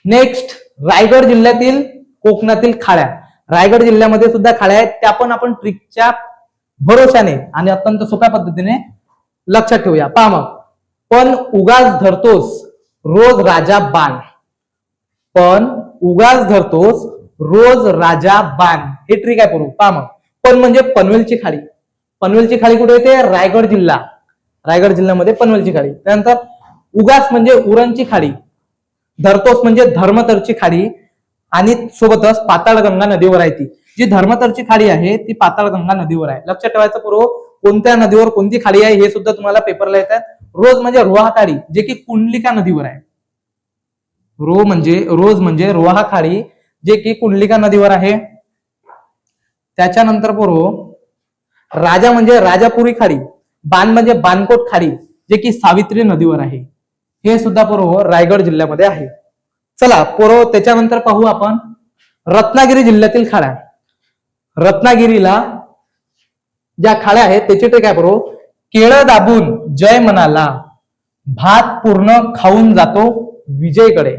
नेक्स्ट रायगड जिल्ह्यातील कोकणातील खाड्या. रायगड जिल्ह्यामध्ये सुद्धा खाड्या आहेत, त्या पण आपण ट्रिकच्या भरोशाने आणि अत्यंत सोप्या पद्धतीने लक्षात ठेवूया. पहा मग, पण उगाच धरतोस रोज राजा बाण, पण उगाच धरतोस रोज राजा बाण, हे ट्रिक आहे पूर्व. पहा मग, पण म्हणजे पनवेलची खाडी. पनवेलची खाडी कुठे येते, रायगड जिल्हा. रायगड जिल्ह्यामध्ये पनवेलची खाडी. त्यानंतर उगाच म्हणजे उरणची खाडी, धरतोस म्हणजे धर्मतरची खाडी आणि सोबतच पाताळगंगा नदीवर आहे. ती जी धर्मतरची खाडी आहे ती पाताळगंगा नदीवर आहे. लक्षात ठेवायचं पूर्व, कोणत्या नदीवर कोणती खाडी आहे हे सुद्धा तुम्हाला पेपरला येतात. रोज म्हणजे रोहा खाडी जे की कुंडलिका नदीवर आहे. रोज म्हणजे रोहा खाडी जे की कुंडलिका नदीवर आहे. त्याच्यानंतर पूर्व राजा म्हणजे राजापुरी खाडी, बाण म्हणजे बाणकोट खाडी जे की सावित्री नदीवर आहे. हे सुद्धा पूर्व रायगड जिल्ह्यामध्ये आहे. चला पूर्व त्याच्यानंतर पाहू आपण रत्नागिरी जिल्ह्यातील खाड्या. रत्नागिरीला ज्या खाड्या आहेत त्याची ट्रिक आहे पूर्व. केळं दाबून जय म्हणाला, भात पूर्ण खाऊन जातो विजयकडे.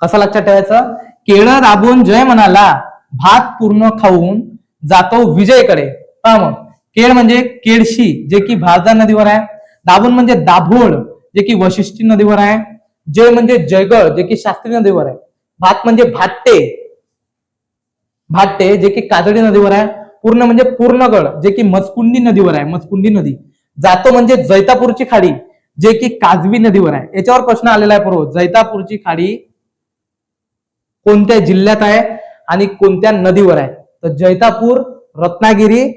कसं लक्षात ठेवायचं, केळं दाबून जय म्हणाला, भात पूर्ण खाऊन जातो विजयकडे. पहा मग, केळ म्हणजे केळशी जे की भारदा नदीवर आहे. दाबून म्हणजे दाभोळ जे की वशिष्ठी नदीवर आहे. जय म्हणजे जयगड जे की शास्त्री नदीवर आहे. भात म्हणजे भाट्टे जे की काजळी नदीवर आहे. पूर्ण म्हणजे पूर्णगड जे की मचकुंडी नदीवर आहे, मचकुंडी नदी. जातो म्हणजे जैतापूरची खाडी जे की काजवी नदीवर आहे. याच्यावर प्रश्न आलेला आहे पूर्व, जैतापूरची खाडी कोणत्या जिल्ह्यात आहे आणि कोणत्या नदीवर आहे, तर जैतापूर, रत्नागिरी,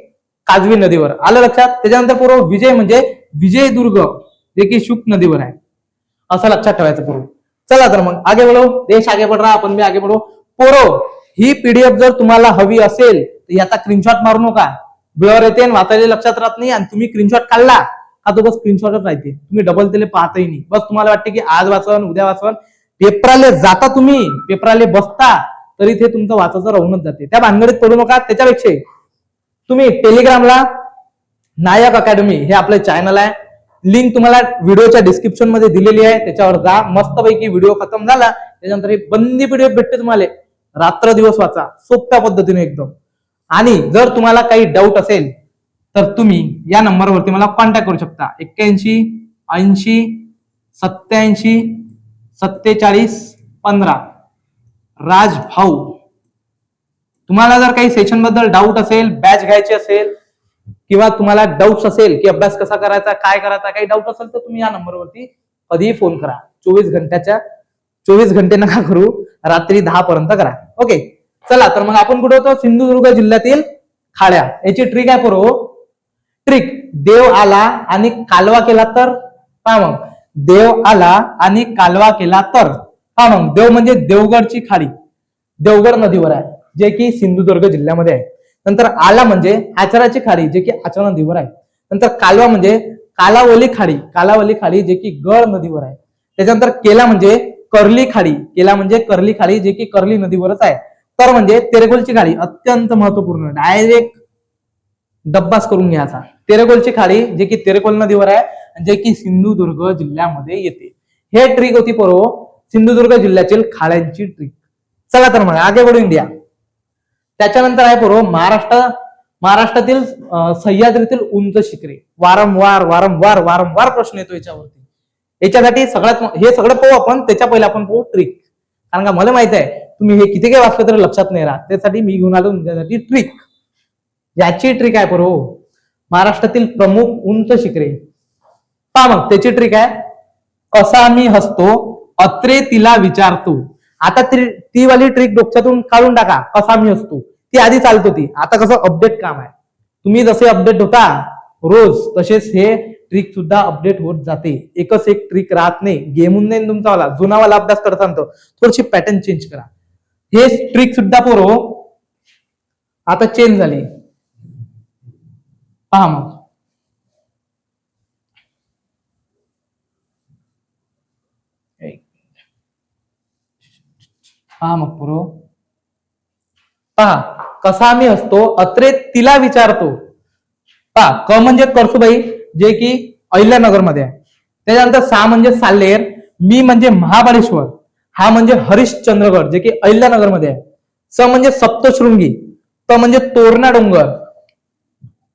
काजवी नदीवर. आलं लक्षात. त्याच्यानंतर पूर्व विजय म्हणजे विजयदुर्ग जे की शुक नदीवर आहे, असं लक्षात ठेवायचं पूर्व. चला तर मग आगे बढो, देश आगे बढ़ रहा, आपण भी आगे बढो. पोरो, ही पीडीएफ जर तुम्हाला हवी असेल तर याचा स्क्रीनशॉट मारू नका. ब्लर येते आणि वाचायला लक्षात राहत नाही, आणि तुम्ही स्क्रीनशॉट काढला का तो बस स्क्रीनशॉटच राहते, तुम्ही डबल त्याला पाहतही नाही. बस तुम्हाला वाटते की आज वाचन उद्या वाचन, पेपराले जाता तुम्ही, पेपराले बसता तरी ते तुमचं वाचायचं राहूनच जाते. त्या भानगडीत पडू नका. त्याच्यापेक्षा तुम्ही टेलिग्रामला नायक अकॅडमी हे आपलं चॅनल आहे, लिंक तुम्हाला व्हिडिओच्या डिस्क्रिप्शन मध्ये दिलेली आहे, त्याच्यावर जा. मस्तपैकी व्हिडिओ खतम झाला त्याच्यानंतर हे बंदी पीडीएफ भेटते तुम्हाला, रात्र दिवस वाचा सोप्या पद्धतीने एकदम. आणि जर तुम्हाला काही डाऊट असेल तर तुम्ही या नंबरवरती मला कॉन्टॅक्ट करू शकता. 81 80 87 47 15. राज भाऊ. तुम्हाला जर काही सेशन बद्दल डाऊट असेल, बॅच घ्यायची असेल किंवा तुम्हाला डाऊट्स असेल की अभ्यास कसा करायचा, काय करायचा, काही डाऊट असेल तर तुम्ही या नंबरवरती कधीही फोन करा. 24 घंटे नका करू, रात्री 10 पर्यंत करा. ओके, चला तर मग आपण कुठे होतो, सिंधुदुर्ग जिल्ह्यातील खाड्या. याची ट्रिक आहे पूर्व. ट्रिक, देव आला आणि कालवा केला तर. पहा मग, देव आला आणि कालवा केला तर. पहा मग, देव म्हणजे देवगडची खाडी, देवगड नदीवर आहे जे की सिंधुदुर्ग जिल्ह्यामध्ये आहे. नंतर आला म्हणजे आचराची खाडी जे की आचरा नदीवर आहे. नंतर कालवा म्हणजे कालावली खाडी, कालावली खाडी जे की गळ नदीवर आहे. त्याच्यानंतर केला म्हणजे कर्ली खाडी, केला म्हणजे कर्ली खाडी जे की कर्ली नदीवरच आहे. तर म्हणजे तेरेकोलची खाडी, अत्यंत महत्वपूर्ण, डायरेक्ट डब्बाच करून घ्यायचा. तेरेकोलची खाडी जे की तेरेकोल नदीवर आहे जे की सिंधुदुर्ग जिल्ह्यामध्ये येते. हे ट्रिक होती पूर्व सिंधुदुर्ग जिल्ह्यातील खाड्यांची ट्रिक. चला तर मग आगे बढू इंडिया. त्याच्यानंतर आहे पोरो महाराष्ट्रातील सह्याद्रीतील उंच शिखरे. वारंवार वारंवार वारंवार प्रश्न येतो याच्यावरती. याच्यासाठी सगळ्यात हे सगळं पाहू आपण, त्याच्या पहिले आपण पाहू ट्रिक. कारण का मला माहित आहे तुम्ही हे किती काही वाचलं तरी लक्षात नाही राहत, त्यासाठी मी घेऊन आलो तुमच्यासाठी ट्रिक. याची ट्रिक आहे पोरो, महाराष्ट्रातील प्रमुख उंच शिखरे. पहा मग त्याची ट्रिक आहे, कसा मी हसतो अत्रे तिला विचारतो. आता ती वाली ट्रिक डोक्यातून काढून टाका, कसा मी हसतो ती आधी चालत होती, आता कसं अपडेट काम आहे. तुम्ही जसे अपडेट होता रोज तसेच हे ट्रिक सुद्धा अपडेट होत जाते. एकच एक ट्रिक राहत नाही, गेमून नाही तुमचा वाला जुनावाला अभ्यास करता थोडीशी पॅटर्न चेंज करा. हे ट्रिक सुद्धा पोरो आता चेंज झाली. पहा मग मग पोरो पहा, कसा मी हसतो अत्रे तिला विचारतो. पहा, क म्हणजे करसुबाई जे की अहिल्यानगर मध्ये आहे. त्याच्यानंतर सा म्हणजे साल्हेर, मी म्हणजे महाबळेश्वर, हा म्हणजे हरिश्चंद्रगड जे की अहिल्यानगर मध्ये आहे. स म्हणजे सप्तशृंगी, त म्हणजे तोरणा डोंगर,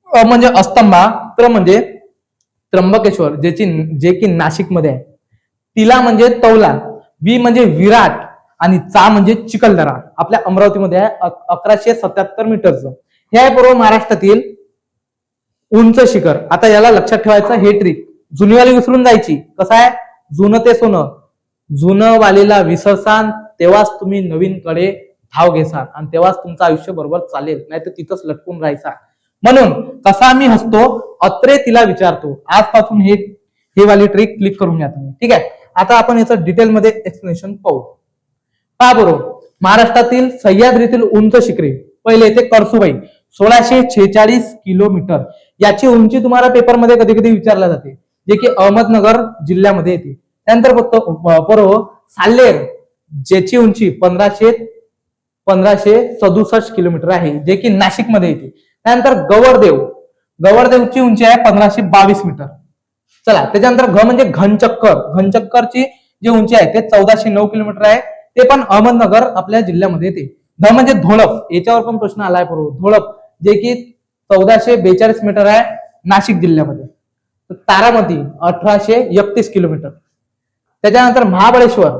अ म्हणजे अस्तंभा, त्र म्हणजे त्र्यंबकेश्वर जे की नाशिक मध्ये आहे. तिला म्हणजे तौला, वी म्हणजे विराट आणि चा म्हणजे चिखलदरा आपल्या अमरावतीमध्ये आहे. 1177 मीटरचं हे आहे पूर्व महाराष्ट्रातील उंच शिखर. आता याला लक्षात ठेवायचं हे ट्रिक, जुनीवाली विसरून जायची. कसं आहे, जुनं ते सोनं, जुनं वालीला विसरसान तेव्हाच तुम्ही नवीन कडे धाव घेसाल आणि तेव्हाच तुमचं आयुष्य बरोबर चालेल, नाही तर तिथंच लटकून राहायचा. म्हणून कसा मी हसतो अत्रे तिला विचारतो, आजपासून हे वाली ट्रिक क्लिक करून घ्या तुम्ही. ठीक आहे, आता आपण याचं डिटेलमध्ये एक्सप्लेनेशन पाहू. पहा बरोबर, महाराष्ट्रातील सह्याद्रीतील उंच शिखरे. पहिले येते करसुबाई 1646 किलोमीटर. याची उंची तुम्हाला पेपरमध्ये कधी कधी विचारल्या जाते, जे की अहमदनगर जिल्ह्यामध्ये येते. त्यानंतर फक्त साल्हेर ज्याची उंची 1567 किलोमीटर आहे, जे की नाशिकमध्ये येते. त्यानंतर गवरदेवची उंची आहे 1522 मीटर. चला, त्याच्यानंतर घ म्हणजे घनचक्करची जी उंची आहे ते 1409 किलोमीटर आहे, ते पण अहमदनगर आपल्या जिल्ह्यामध्ये येते. ध म्हणजे धोळप, याच्यावर पण प्रश्न आलाय बरोबर. धोळप जे की 1442 मीटर आहे नाशिक जिल्ह्यामध्ये. तारामती 1831 किलोमीटर. त्याच्यानंतर महाबळेश्वर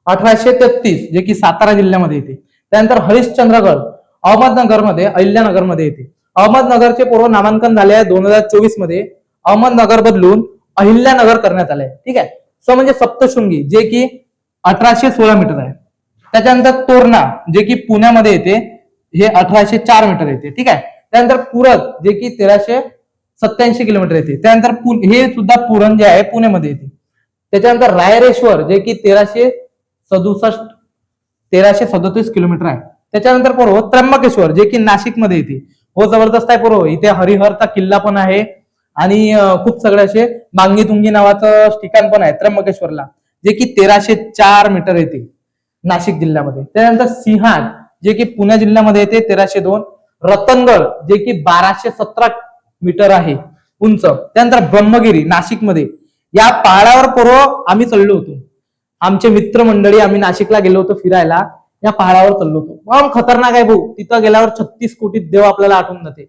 1833 जे की सातारा जिल्ह्यामध्ये येते. त्यानंतर हरिश्चंद्रगड अहमदनगरमध्ये अहिल्यानगरमध्ये येते. अहमदनगरचे पूर्व नामांकन झाले आहे 2024 मध्ये. अहमदनगर बदलून अहिल्यानगर करण्यात आले. ठीक आहे. स म्हणजे सप्तशृंगी जे की 1816 मीटर आहे. त्याच्यानंतर तोरणा जे की पुण्यामध्ये येते, हे 1804 मीटर येते. ठीक आहे. त्यानंतर पुरद जे की 1387 किलोमीटर येते. त्यानंतर हे सुद्धा पुरण जे आहे पुण्यामध्ये येते. त्याच्यानंतर रायरेश्वर जे की 1337 किलोमीटर आहे. त्याच्यानंतर पूर्व त्र्यंबकेश्वर जे की नाशिकमध्ये येते. हो, जबरदस्त आहे पूर्व. इथे हरिहरचा किल्ला पण आहे आणि खूप सगळे असे मांगीतुंगी नावाचं ठिकाण पण आहे त्र्यंबकेश्वरला, जे की 1304 मीटर येते नाशिक जिल्ह्यामध्ये. त्यानंतर सिंहाट जे की पुणे जिल्ह्यामध्ये येते 1302. रतनगड जे की 1217 मीटर आहे उंच. त्यानंतर ब्रह्मगिरी नाशिकमध्ये, या पहाडावर पूर्व आम्ही चढलो होतो. आमचे मित्रमंडळी आम्ही नाशिकला गेलो होतो फिरायला, या पहाडावर चढलो होतो. मग खतरनाक आहे भाऊ. तिथं गेल्यावर 36 कोटी देव आपल्याला आठवून जाते.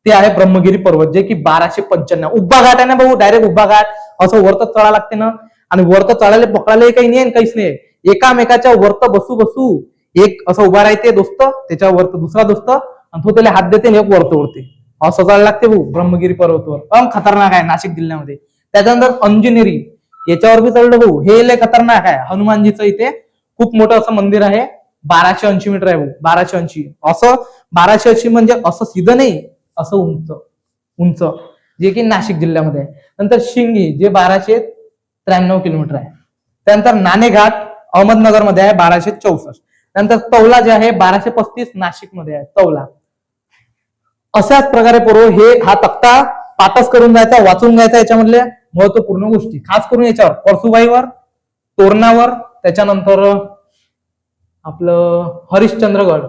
ते आहे ब्रह्मगिरी पर्वत जे की 1295. उभा घाट आहे ना भाऊ, डायरेक्ट उभा घाट. असं वरत चढा लागते ना, आणि वरत चढायला पकडायला काही नाही, काहीच नाही. एकामेकाच्या वरत बसू बसू एक असं उभा राहते दोस्त, त्याच्या वरत दुसरा दोस्त, आणि तो त्याला हात देते आणि एक वरत उडते. असं चढायला लागते भाऊ ब्रह्मगिरी पर्वतवर. पण खतरनाक आहे नाशिक जिल्ह्यामध्ये. त्याच्यानंतर अंजनेरी, याच्यावर बी चढलो भाऊ, हे लय खतरनाक आहे. हनुमानजीचं इथे खूप मोठं असं मंदिर आहे. 1280 मीटर आहे भाऊ, 1280. असं 1280 म्हणजे असं सीधं नाही, असं उंच जे की नाशिक जिल्ह्यामध्ये आहे. नंतर शिंगी जे 1293 किलोमीटर आहे. त्यानंतर नाणेघाट अहमदनगरमध्ये आहे 1264. त्यानंतर तौला जे आहे 1235 नाशिकमध्ये आहे तौला. अशाच प्रकारे पूर्व हा तक्ता पाठच करून जायचा, वाचून घ्यायचा. याच्यामधल्या महत्वपूर्ण गोष्टी खास करून याच्यावर परसुबाईवर, तोरणावर, त्याच्यानंतर आपलं हरिश्चंद्रगड,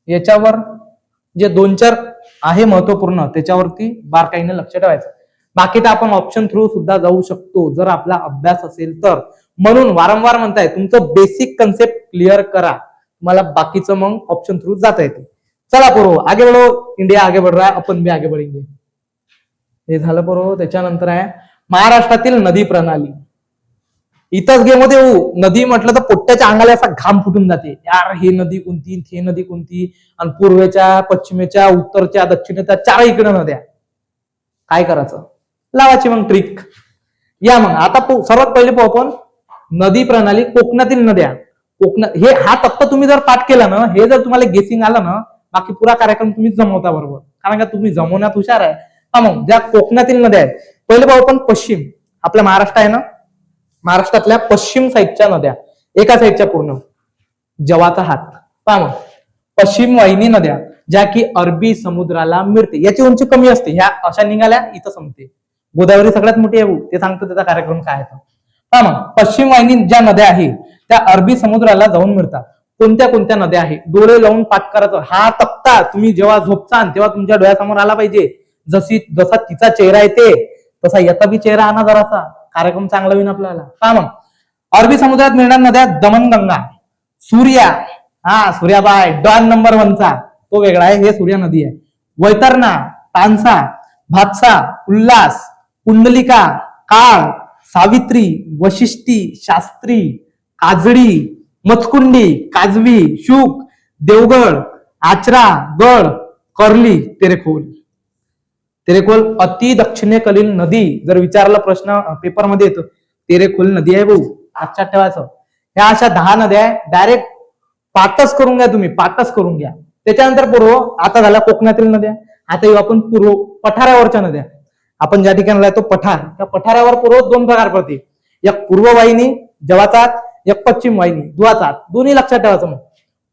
याच्यावर जे 2-4 आहे महत्वपूर्ण, त्याच्यावरती बारकाईने लक्ष ठेवायचं. बाकी तर आपण ऑप्शन थ्रू सुद्धा जाऊ शकतो जर आपला अभ्यास असेल तर. म्हणून वारंवार म्हणताय तुमचं बेसिक कन्सेप्ट क्लिअर करा, तुम्हाला बाकीचं मग ऑप्शन थ्रू जाता येते. चला पोरो आगे बढ़ो, इंडिया आगे बढ़ रहा है, अपन भी आगे बढ़ेंगे. हे झालं पोरो. त्याच्यानंतर आहे महाराष्ट्रातील नदी प्रणाली. इथंच गेम होते. नदी म्हटलं तर पोट्ट्याच्या अंगाला असा घाम फुटून जाते, यार हे नदी कोणती, हे नदी कोणती, आणि पूर्वेच्या, पश्चिमेच्या, उत्तरच्या, दक्षिणेच्या चार इकडे नद्या. काय करायचं, लावायची मग ट्रिक. या मग आता सर्वात पहिले पाहू आपण नदी प्रणाली, कोकणातील नद्या. हे हा तत्व तुम्ही जर पाठ केला ना, हे जर तुम्हाला गेसिंग आलं ना, बाकी पुरा कार्यक्रम तुम्ही जमवता बरोबर, कारण का तुम्ही जमवण्यात हुशार आहे. हा मग ज्या कोकणातील नद्या आहेत, पहिले पाहू आपण पश्चिम. आपला महाराष्ट्र आहे ना, महाराष्ट्रातल्या पश्चिम साईडच्या नद्या, एका साईडच्या पूर्ण जवाचा हात. पहा मग पश्चिम वाहिनी नद्या, ज्या की अरबी समुद्राला मिळते. याची उंची कमी असते, ह्या अशा निघाल्या इथं संपते. गोदावरी सगळ्यात मोठी आहे, ते सांगतो त्याचा कार्यक्रम काय आहे. पहा मग पश्चिम वाहिनी ज्या नद्या आहेत त्या अरबी समुद्राला जाऊन मिळतात. कोणत्या कोणत्या नद्या आहेत, डोळे लावून पाठ करायचं. हा तक्ता तुम्ही जेव्हा झोपचान तेव्हा तुमच्या डोळ्यासमोर आला पाहिजे. जसा तिचा चेहरा येते तसा याचा बी चेहरा आणा जरासा, कार्यक्रम चांगला होईल आपल्याला. पहा मग अरबी समुद्रात मिळणार नद्या, दमनगंगा, सूर्या, सूर्याबाय डॉन नंबर 1 चा तो वेगळा आहे, हे सूर्या नदी आहे. वैतरणा, तानसा, भातसा, उल्हास, कुंडलिका, काळ, सावित्री, वशिष्ठी, शास्त्री, काजळी, मचकुंडी, काजवी, शुक, देवगड, आचरा, गड, कर्ली, तेरेखोल. तेरेखोल अति दक्षिणेकडील नदी जर विचारला प्रश्न पेपरमध्ये येतो, तेरेखोल नदी आहे भाऊ, लक्षात ठेवायचं. ह्या अशा 10 नद्या आहे, डायरेक्ट पाठच करून घ्या तुम्ही, पाठच करून घ्या. त्याच्यानंतर पूर्व, आता झाला कोकणातील नद्या. आता येऊ आपण पूर्व पठारावरच्या नद्या. आपण ज्या ठिकाणी तो पठार, त्या पठारावर पूर्व 2 प्रकार पडते, एक पूर्व वाहिनी जवाचा, एक पश्चिम वाहिनी दुधाचा. दोन्ही लक्षात ठेवायचं. मग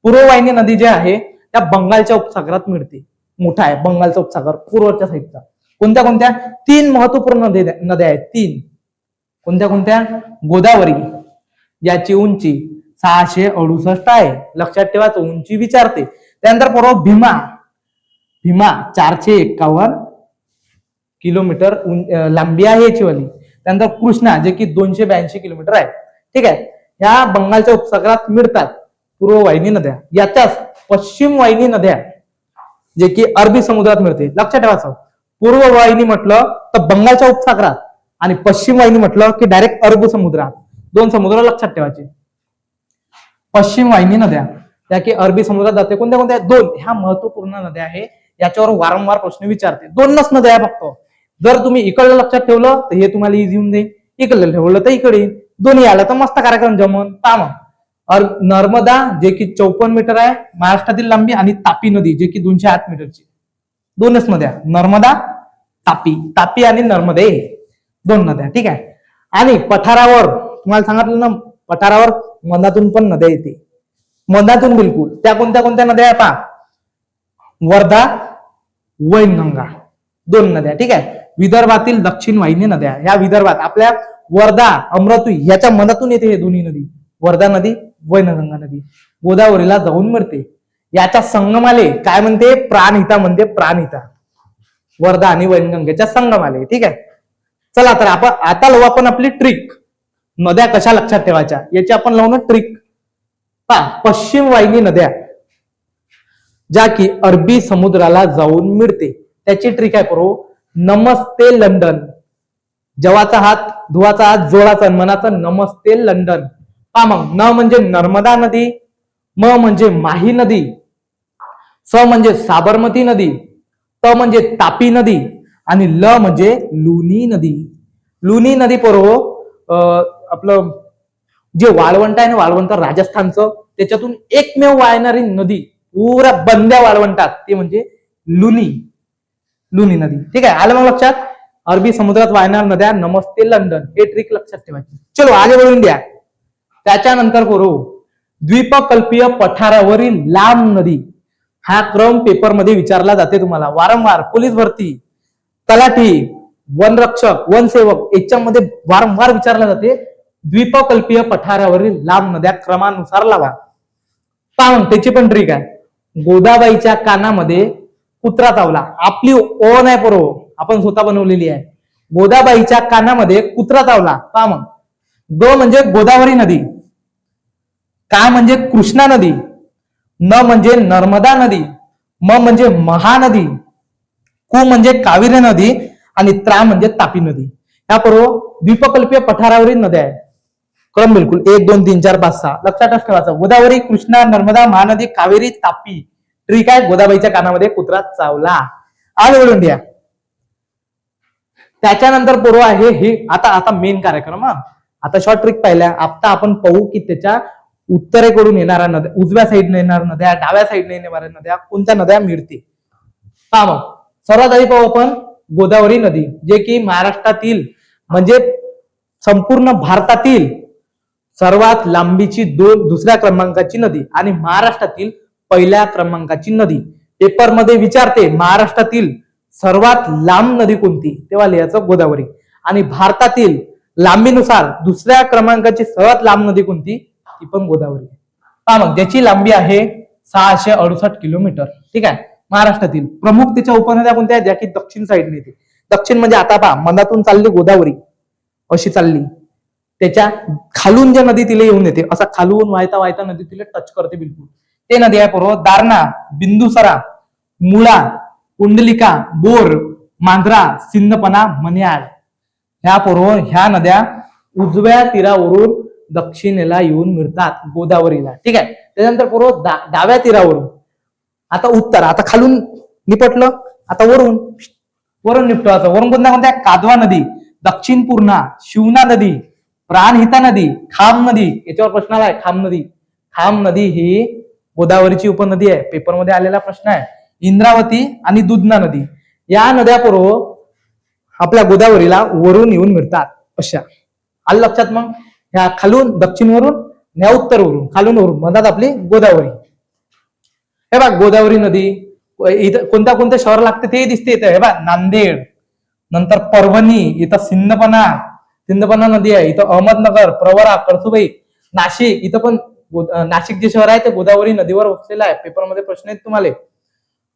पूर्व वाहिनी नदी जी आहे त्या बंगालच्या उपसागरात मिळते, मोठा आहे बंगालचा उपसागर पूर्वच्या साईडचा. कोणत्या कोणत्या 3 महत्वपूर्ण नद्या आहेत, 3. कोणत्या कोणत्या, गोदावरी, याची उंची 668 आहे, लक्षात ठेवायचं, उंची विचारते. त्यानंतर पूर्व भीमा, भीमा 451 किलोमीटर लांबी आहे याची वाली. त्यानंतर कृष्णा जे की 282 किलोमीटर आहे. ठीक आहे, ह्या बंगालच्या उपसागरात मिळतात पूर्व वाहिनी नद्या. याच्याच पश्चिम वाहिनी नद्या जे की अरबी समुद्रात मिळते. लक्षात ठेवायचं, पूर्व वाहिनी म्हटलं तर बंगालच्या उपसागरात, आणि पश्चिम वाहिनी म्हटलं की डायरेक्ट अरबी समुद्रात. 2 समुद्र लक्षात ठेवायचे. पश्चिम वाहिनी नद्या त्या की अरबी समुद्रात जाते. कोणत्या कोणत्या, 2. ह्या महत्वपूर्ण नद्या आहे, याच्यावर वारंवार प्रश्न विचारते. 2च नद्या आहे फक्त. जर तुम्ही इकडलं लक्षात ठेवलं तर हे तुम्हाला इझी होऊन जाईल, इकडलं ठेवलं तर इकडे, दोन्ही आलं तर मस्त कार्यक्रम जमन. काम नर्मदा जे की 54 मीटर आहे महाराष्ट्रातील लांबी, आणि तापी नदी जे की 208 मीटरची. 2च नद्या, नर्मदा, तापी. तापी आणि नर्मदे 2 नद्या. ठीक आहे. आणि पठारावर तुम्हाला सांगितलं ना, पठारावर मधातून पण नद्या येते, मधातून बिलकुल. त्या कोणत्या कोणत्या नद्या आहे पहा, वर्धा, वैनगंगा, 2 नद्या. ठीक आहे. विदर्भातील दक्षिण वाहिनी नद्या, ह्या विदर्भात आपल्या वर्धा, अमरावती ह्याच्या मधातून येते हे दोन्ही नदी, वर्धा नदी, वैनगंगा नदी. गोदावरीला जाऊन मिळते. याच्या संगमाले काय म्हणते, प्राणहिता म्हणते, प्राणहिता. वर्धा आणि वैनगंगेच्या संगमाले. ठीक आहे. चला तर आता लावू आपण आपली ट्रिक, नद्या कशा लक्षात ठेवायच्या याची आपण लावू ना ट्रिक. पश्चिम वाहिनी नद्या ज्या की अरबी समुद्राला जाऊन मिळते, त्याची ट्रिक आहे पूर्व. नमस्ते लंडन, जवाचा हात, धुवाचा हात, जोडाचा, मनाचा नमस्ते लंडन. पहा मग, न म्हणजे नर्मदा नदी, म म्हणजे माही नदी, स म्हणजे साबरमती नदी, त म्हणजे तापी नदी, आणि ल म्हणजे लुनी नदी. लुनी नदी पूर्व आपलं जे वाळवंट आहे ना, वाळवंट राजस्थानचं, त्याच्यातून एकमेव वाहणारी नदी पुऱ्या बंद्या वाळवंटात, ते म्हणजे लुनी, लुनी नदी. ठीक आहे, आलं मग लक्षात. अरबी समुद्रात वाहणाऱ्या नद्या, नमस्ते लंडन, हे ट्रिक लक्षात ठेवायची. चलो आगे बढ़ून द्या. त्याच्यानंतर करू द्वीपकल्पीय पठारावरील लांब नदी. हा क्रम पेपर मध्ये विचारला जाते तुम्हाला वारंवार. पोलीस भरती, तलाठी, वनरक्षक, वनसेवक याच्यामध्ये वारंवार विचारला जाते. द्वीपकल्पीय पठारावरील लांब नद्या क्रमानुसार लावा. पाहून त्याची पण ट्रिक आहे. गोदाबाईच्या कानामध्ये कुत्रा चावला, आपली ओन आहे बरोबर, आपण स्वतः बनवलेली आहे. गोदाबाईच्या कानामध्ये कुत्रा चावला. पहा मग, ग म्हणजे गोदावरी नदी, का म्हणजे कृष्णा नदी, न म्हणजे नर्मदा नदी, म म्हणजे महानदी, कु म्हणजे कावेरी नदी आणि त्रा म्हणजे तापी नदी. ह्या पूर्व द्वीपकल्पीय पठारावरील नद्या आहेत. क्रम बिलकुल 1 2 3 4 5 6 लक्षातच ठेवायचं. गोदावरी, कृष्णा, नर्मदा, महानदी, कावेरी, तापी. ट्रिक आहे, गोदाबाईच्या कानामध्ये कुत्रा चावला. आग वळून द्या. त्याच्यानंतर पूर्व आहे हे आता मेन कार्यक्रम. आता शॉर्ट ट्रिक पाहिल्या. आता आपण पाहू की त्याच्या उत्तरेकडून येणाऱ्या नद्या, उजव्या साईडने येणाऱ्या नद्या, डाव्या साईडने येणाऱ्या नद्या, कोणत्या नद्या मिळते. पहा मग सर्वात आधी पाहू आपण गोदावरी नदी, जे की महाराष्ट्रातील म्हणजे संपूर्ण भारतातील सर्वात लांबीची दुसऱ्या क्रमांकाची नदी आणि महाराष्ट्रातील पहिल्या क्रमांकाची नदी. पेपरमध्ये विचारते महाराष्ट्रातील सर्वात लांब नदी कोणती, तेव्हा लिहायचं गोदावरी. आणि भारतातील लांबीनुसार दुसऱ्या क्रमांकाची सर्वात लांब नदी कोणती, ती पण गोदावरी. पहा मग ज्याची लांबी आहे 668 किलोमीटर. ठीक आहे. महाराष्ट्रातील प्रमुख त्याच्या उपनद्या कोणत्या आहेत, ज्या की दक्षिण साईडने येते. दक्षिण म्हणजे आता पहा मनातून चालली गोदावरी अशी चालली, त्याच्या खालून ज्या नदी तिला येऊन येते, असा खालून वाहता वाहता नदी तिला टच करते बिलकुल, ते नदी आहे पूर्व दारणा, बिंदुसरा, मुळा, कुंडलिका, बोर, मांजरा, सिंदपना, मन्याड. ह्या पूर्व ह्या नद्या उजव्या तीरावरून दक्षिणेला येऊन मिळतात गोदावरीला. ठीक आहे. त्यानंतर पूर्व डाव्या तीरावरून आता उत्तर, आता खालून निपटलं, आता वरून निपटवायचं. वरून कोणत्या कोणत्या, कादवा नदी, दक्षिण पूर्णा, शिवना नदी, प्राणहिता नदी, खाम नदी. याच्यावर प्रश्न आलाय, खाम नदी. खाम नदी ही गोदावरीची उपनदी आहे, पेपरमध्ये आलेला प्रश्न आहे. इंद्रावती आणि दुधना नदी, या नद्या पूर्व आपल्या गोदावरीला वरून येऊन मिळतात. अशा आलं लक्षात. मग ह्या खालून दक्षिण वरून, ह्या उत्तर वरून, खालून वरून म्हणतात आपली गोदावरी. हे बघ गोदावरी नदी इथं कोणत्या कोणत्या शहर लागते ते दिसते इथं. हे बघ नांदेड, नंतर परभणी, इथं सिंदपना नदी आहे, इथं अहमदनगर, प्रवरा, कळसुबाई, नाशिक. इथं पण नाशिक जे शहर आहे ते गोदावरी नदीवर वसलेलं आहे. पेपरमध्ये प्रश्न आहेत तुम्हाला,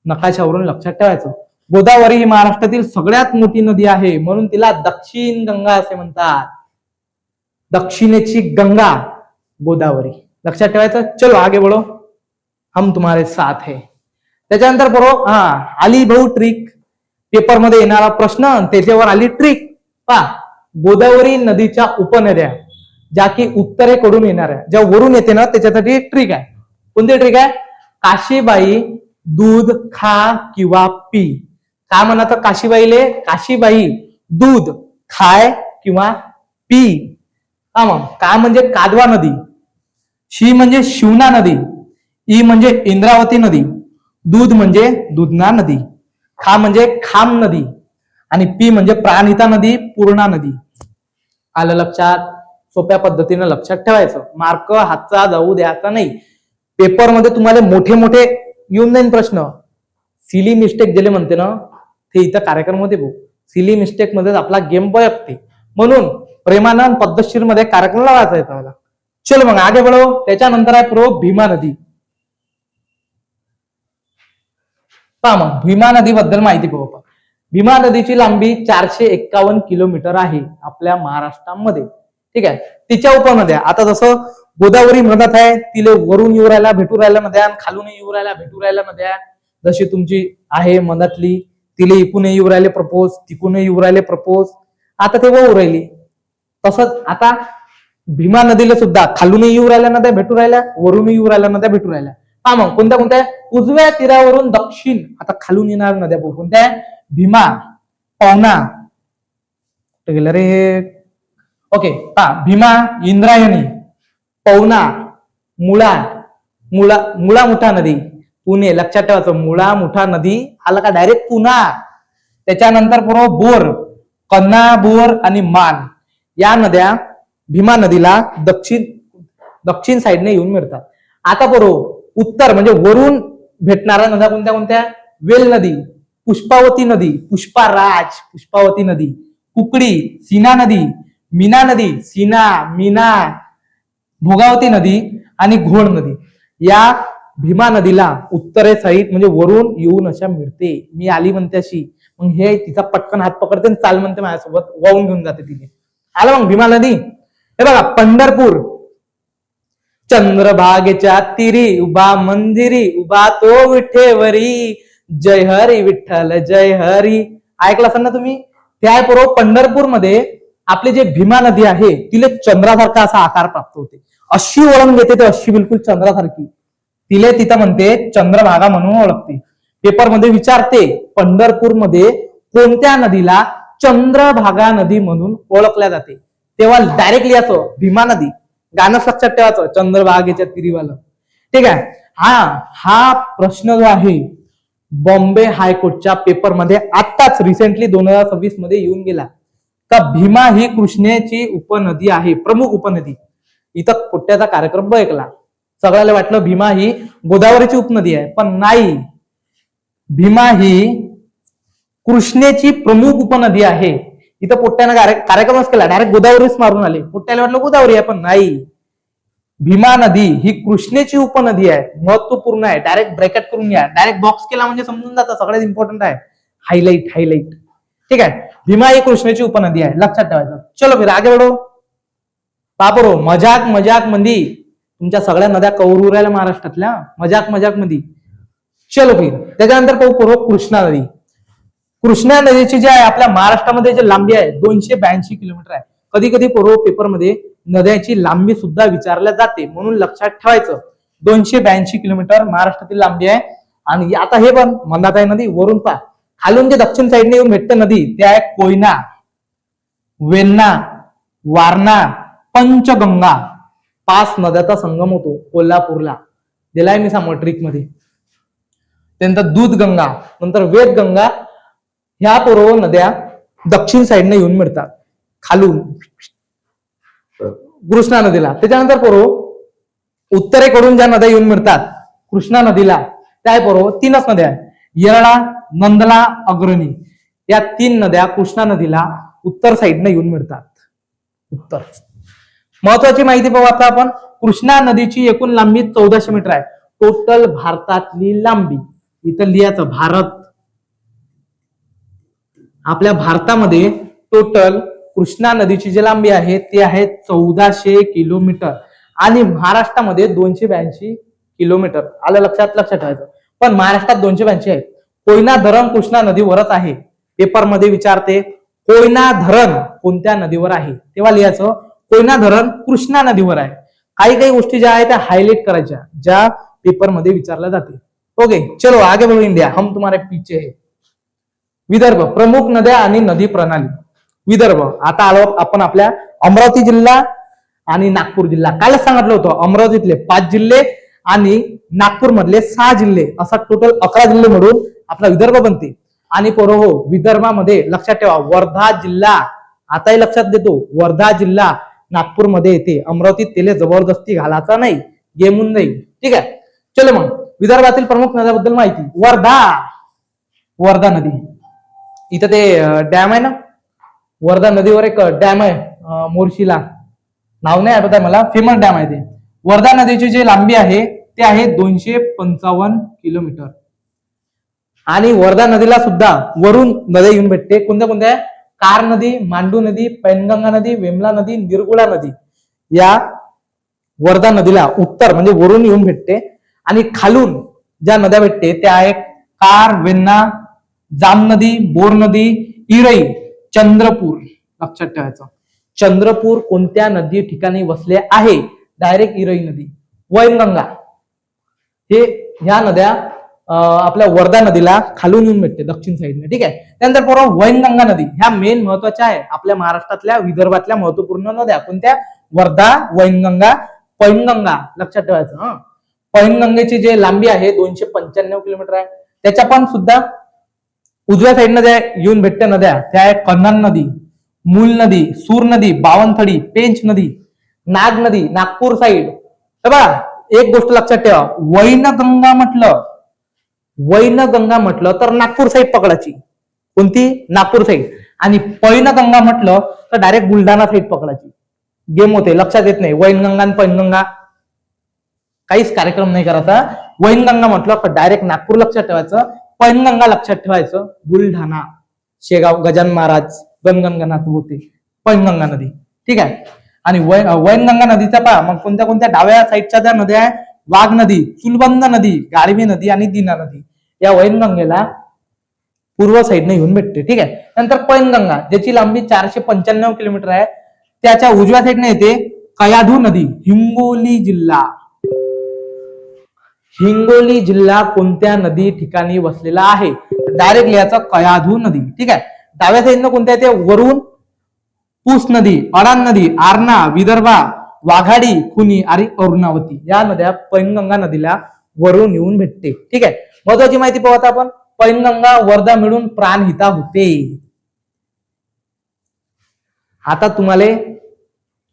नकाशावरून लक्षात ठेवायचं. गोदावरी ही महाराष्ट्रातील सगळ्यात मोठी नदी आहे, म्हणून तिला दक्षिण गंगा असे म्हणतात. दक्षिणेची गंगा गोदावरी, लक्षात ठेवायचं. चलो आगे बढ़ो, हम तुम्हारे साथ है. त्याच्यानंतर बरोबर आली भाऊ ट्रिक, पेपरमध्ये येणारा प्रश्न त्याच्यावर आली ट्रिक. पहा गोदावरी नदीच्या उपनद्या ज्या की उत्तरेकडून येणाऱ्या, ज्या वरून येते ना, त्याच्यासाठी एक ट्रिक आहे. कोणती ट्रिक आहे, काशीबाई दूध खा किंवा पी. काय म्हणाचं काशीबाईले, काशीबाई दूध खाय किंवा पी. मग का म्हणजे कादवा नदी, शी म्हणजे शिवना नदी, ई म्हणजे इंद्रावती नदी, दूध म्हणजे दुधना नदी, खा म्हणजे खाम नदी आणि पी म्हणजे प्राणहिता नदी, पूर्णा नदी. आलं लक्षात. सोप्या पद्धतीने लक्षात ठेवायचं, मार्क हातचा जाऊ द्यायचा नाही. पेपरमध्ये तुम्हाला मोठे मोठे येऊन जाईन प्रश्न. सिली मिस्टेक ज्याला म्हणते ना, ते इथं कार्यक्रम मध्ये बघू. सिली मिस्टेक मध्ये आपला गेम बघते, म्हणून प्रेमानंद पद्धतशीर मध्ये कार्यक्रम लावायचा आहे मला. चलो मग आगे बढ़ो. त्याच्यानंतर आहे प्रो भीमा नदी. पहा मग भीमा नदीबद्दल माहिती पाहू. भीमा नदीची लांबी 451 किलोमीटर आहे आपल्या महाराष्ट्रामध्ये. ठीक आहे. तिच्या उपनद्या आता जसं गोदावरी म्हणत आहे, तिले वरून येऊ राहिला भेटू राहिल्या नद्या, खालून येऊ राहिल्या भेटू राहिल्या नद्या. जशी तुमची आहे मनातली, तिले इकून येऊ राहिले प्रपोज, तिकून येऊ राहिले प्रपोज, आता ते वाहू राहिली. तसंच आता भीमा नदीला सुद्धा खालून येऊ राहिल्या नद्या भेटू राहिल्या, वरून येऊ राहिल्या नद्या भेटू राहिल्या. हा मग कोणत्या कोणत्या, उजव्या तीरावरून दक्षिण आता खालून येणार नद्या बघू. कोणत्या, भीमा, पवना गेलं रे हे. ओके. भीमा, इंद्रायणी, पवना, मुळा मुठा नदी, पुणे. लक्षात ठेवायचं, मुळा मुठा नदी आला का डायरेक्ट पुणा. त्याच्यानंतर बरोबर बोर, कन्ना, बोर आणि मान, या नद्या भीमा नदीला दक्षिण साईडने येऊन मिळतात. आता बरोबर उत्तर म्हणजे वरून भेटणाऱ्या नद्या कोणत्या कोणत्या, वेल नदी, पुष्पावती नदी, पुष्पाराज पुष्पावती नदी, कुकडी, सीना नदी, मीना नदी, सीना, मीना, भोगावती नदी आणि घोड नदी. या भीमा नदीला उत्तरे साईड म्हणजे वरून येऊन अशा मिळते. मी आली म्हणते अशी, मग हे तिचा पटकन हात पकडते चाल म्हणते माझ्यासोबत, वाहून घेऊन जाते तिने. आलं मग भीमा नदी. हे बघा पंढरपूर, चंद्रभागेच्या तिरी उभा मंदिरी उभा तो विठेवरी, जय हरी विठ्ठल जय हरी. ऐकलं असेल ना तुम्ही. ते आहे बरोबर पंढरपूरमध्ये आपली जे भीमा नदी आहे तिला चंद्रासारखा असा आकार प्राप्त होते. अशी ओळख घेते ते, अशी बिलकुल चंद्रासारखी तिले तिथं म्हणते चंद्रभागा म्हणून ओळखते. पेपरमध्ये विचारते पंढरपूरमध्ये कोणत्या नदीला चंद्रभागा नदी म्हणून ओळखल्या जाते, तेव्हा डायरेक्टली याचं भीमा नदी. गाणं लक्षात ठेवायचं चंद्रभागेच्या तिरीवालं. ठीक आहे. हा प्रश्न जो आहे बॉम्बे हायकोर्टच्या पेपरमध्ये आत्ताच रिसेंटली 2026 मध्ये येऊन गेला का भीमा ही कृष्णेची उपनदी आहे, प्रमुख उपनदी. इथं पोट्ट्याचा कार्यक्रम बघला. सगळ्याला वाटलं भीमा ही गोदावरीची उपनदी आहे, पण नाही. भीमा ही कृष्णेची प्रमुख उपनदी आहे. इथं पोट्ट्यानं कार्यक्रमच केला, डायरेक्ट गोदावरीच मारून आले. पोट्ट्याला वाटलं गोदावरी आहे, पण नाही. भीमा नदी ही कृष्णेची उपनदी आहे. महत्वपूर्ण आहे. डायरेक्ट ब्रॅकेट करून घ्या. डायरेक्ट बॉक्स केला म्हणजे समजून जातं. सगळ्यात इम्पॉर्टंट आहे. हायलाइट. ठीक आहे. भीमा ही कृष्णेची उपनदी आहे, लक्षात ठेवायचं. चलो फिर आगे बढो. बापरो मजाक मंदी तुमच्या सगळ्या नद्या कवर राहिल्या महाराष्ट्रातल्या, मजाक मंदी. चलो फिर त्याच्यानंतर पाहू पूर्व कृष्णा नदी. कृष्णा नदीची जी आहे आपल्या महाराष्ट्रामध्ये जी लांबी आहे 282 किलोमीटर आहे. कधी कधी पूर्व पेपरमध्ये नद्याची लांबी सुद्धा विचारल्या जाते, म्हणून लक्षात ठेवायचं 282 किलोमीटर महाराष्ट्रातील लांबी आहे. आणि आता हे पण मंदाताई नदी वरून पहा, खालून जे दक्षिण साईडने येऊन भेटते नदी ते आहे कोयना, वेण्णा, वारणा, पंचगंगा. 5 नद्याचा संगम होतो कोल्हापूरला, दिलाय मी सांगू ट्रिक मध्ये. त्यानंतर दूधगंगा, नंतर वेदगंगा, ह्या पूर्व नद्या दक्षिण साईडने येऊन मिळतात खालून कृष्णा नदीला. त्याच्यानंतर पूर्व उत्तरेकडून ज्या नद्या येऊन मिळतात कृष्णा नदीला त्या पूर्व 3च नद्या आहेत, येरळा, नंदला, अग्रणी. या 3 नद्या कृष्णा नदीला उत्तर साईडने येऊन मिळतात. उत्तर. महत्वाची माहिती पाहू आता आपण. कृष्णा नदीची एकूण लांबी 1400 मीटर आहे. टोटल भारतातली लांबी इथं लिहायचं भारत. आपल्या भारतामध्ये टोटल कृष्णा नदीची जी लांबी आहे ती आहे 1400 किलोमीटर आणि महाराष्ट्रामध्ये 282 किलोमीटर. आलं लक्षात ठेवायचं. पण महाराष्ट्रात 282 आहे. कोयना धरण कृष्णा नदीवरच आहे. पेपरमध्ये विचारते कोयना धरण कोणत्या नदीवर आहे, तेव्हा लिहायचं कोयना धरण कृष्णा नदीवर आहे. काही गोष्टी ज्या आहेत त्या हायलाइट करायच्या, ज्या पेपरमध्ये विचारल्या जाते. ओके चलो आगे बढ़ो. इंडिया हम तुम्हारे पीछे है. विदर्भ, प्रमुख नद्या आणि नदी प्रणाली. विदर्भ. आता आलो आपण आपल्या अमरावती जिल्हा आणि नागपूर जिल्हा. कालच सांगितलं होतं अमरावतीतले 5 जिल्हे आणि नागपूर मधले 6 जिल्हे, असा टोटल 11 जिल्हे मिळून आपला विदर्भ बनते. आणि हो विदर्भामध्ये लक्षात ठेवा वर्धा जिल्हा, आताही लक्षात देतो वर्धा जिल्हा नागपूरमध्ये येते. अमरावतीत तेले जबरदस्ती घालायचा नाही, गेमून नाही. ठीक आहे. चलो मग विदर्भातील प्रमुख नद्याबद्दल माहिती. वर्धा नदी. इथं ते डॅम आहे ना, वर्धा नदीवर एक डॅम आहे मोर्शीला, नाव नाही आठवत आहे मला, फेमस डॅम आहे ते. वर्धा नदीची जी लांबी आहे ते आहे 255 किलोमीटर. आणि वर्धा नदीला सुद्धा वरून नद्या येऊन भेटते. कोणत्या? कार नदी, मांडू नदी, पैनगंगा नदी, वेमला नदी, निरगुडा नदी. या वर्धा नदीला उत्तर म्हणजे वरून येऊन भेटते. आणि खालून ज्या नद्या भेटते त्या आहेत कार, वेण्णा, जाम नदी, बोर नदी, इरई, चंद्रपूर. लक्षात ठेवायचं चंद्रपूर कोणत्या नदी ठिकाणी वसले आहे? डायरेक्ट इरई नदी. वैनगंगा. ह्या नद्या आपल्या वर्धा नदीला खालून येऊन भेटते दक्षिण साईडने. ठीक आहे. त्यानंतर बरोबर वैनगंगा नदी ह्या मेन महत्वाच्या आहे आपल्या महाराष्ट्रातल्या विदर्भातल्या महत्वपूर्ण नद्या. कोणत्या? वर्धा, वैनगंगा, पैनगंगा. लक्षात ठेवायचं. पैनगंगेची जे लांबी आहे 295 किलोमीटर आहे. त्याच्या पण सुद्धा उजव्या साईडनं ज्या येऊन भेटते नद्या त्या आहेत कन्हान नदी, मूल नदी, सूर नदी, बावनथडी, पेंच नदी, नाग नदी, नागपूर साईड. बघा एक गोष्ट लक्षात ठेवा, वैनगंगा म्हटलं तर नागपूर साईड पकडायची. कोणती? नागपूर साईड. आणि पैनगंगा म्हटलं तर डायरेक्ट बुलढाणा साईड पकडायची. गेम होते, लक्षात येत नाही. वैनगंगा आणि पैनगंगा काहीच कार्यक्रम नाही करायचा. वैनगंगा म्हटलं तर डायरेक्ट नागपूर लक्षात ठेवायचं. पैनगंगा लक्षात ठेवायचं बुलढाणा, शेगाव, गजानन महाराज, गणगणगणात होते पैनगंगा नदी. ठीक आहे. आणि वैनगंगा नदीचा पहा मग कोणत्या कोणत्या डाव्या साईडच्या त्या नद्या आहे, वाघ नदी, चुलबंद नदी, गाढवी नदी आणि दीना नदी. या वैनगंगेला पूर्व साईडने येऊन भेटते. ठीक आहे. नंतर पैनगंगा ज्याची लांबी 495 किलोमीटर आहे, त्याच्या उजव्या साईडने येते कयाधू नदी, हिंगोली जिल्हा. हिंगोली जिल्हा कोणत्या नदी ठिकाणी वसलेला आहे? डायरेक्ट लिहायचं कयाधू नदी. ठीक आहे. डाव्या साईडनं कोणत्या येते? वरुण, पूस नदी, अडान नदी, आरणा, विदर्भा, वाघाडी, खुनी आणि अरुणावती. या नद्या पैनगंगा नदीला वरून येऊन भेटते. ठीक आहे. महत्वाची माहिती पाहू आपण. पैनगंगा वर्धा मिळून प्राणहिता होते. आता तुम्हाला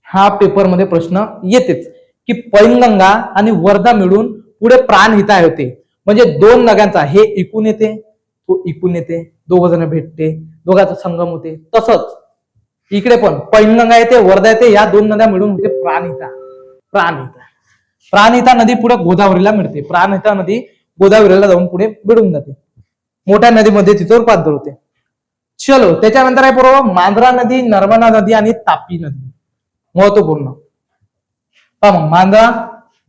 हा पेपर मध्ये प्रश्न येतेच की पैनगंगा आणि वर्धा मिळून पुढे प्राणहिता होते. म्हणजे दोन नद्यांचा हे इकून येते, तो इकून येते, दोघ जण भेटते, दोघांचा संगम होते. तसंच इकडे पण पैनगंगा येते, वर्धा येते, या दोन नद्या मिळून होते प्राणहिता. प्राणहिता प्राणहिता नदी पुढे गोदावरीला मिळते. प्राणहिता नदी गोदावरीला जाऊन पुढे मिळून जाते. मोठ्या नदीमध्ये तिथं रूपांतर होते. चलो त्याच्यानंतर आहे बरोबर मांजरा नदी, नर्मदा नदी आणि तापी नदी. महत्वपूर्ण मांजरा,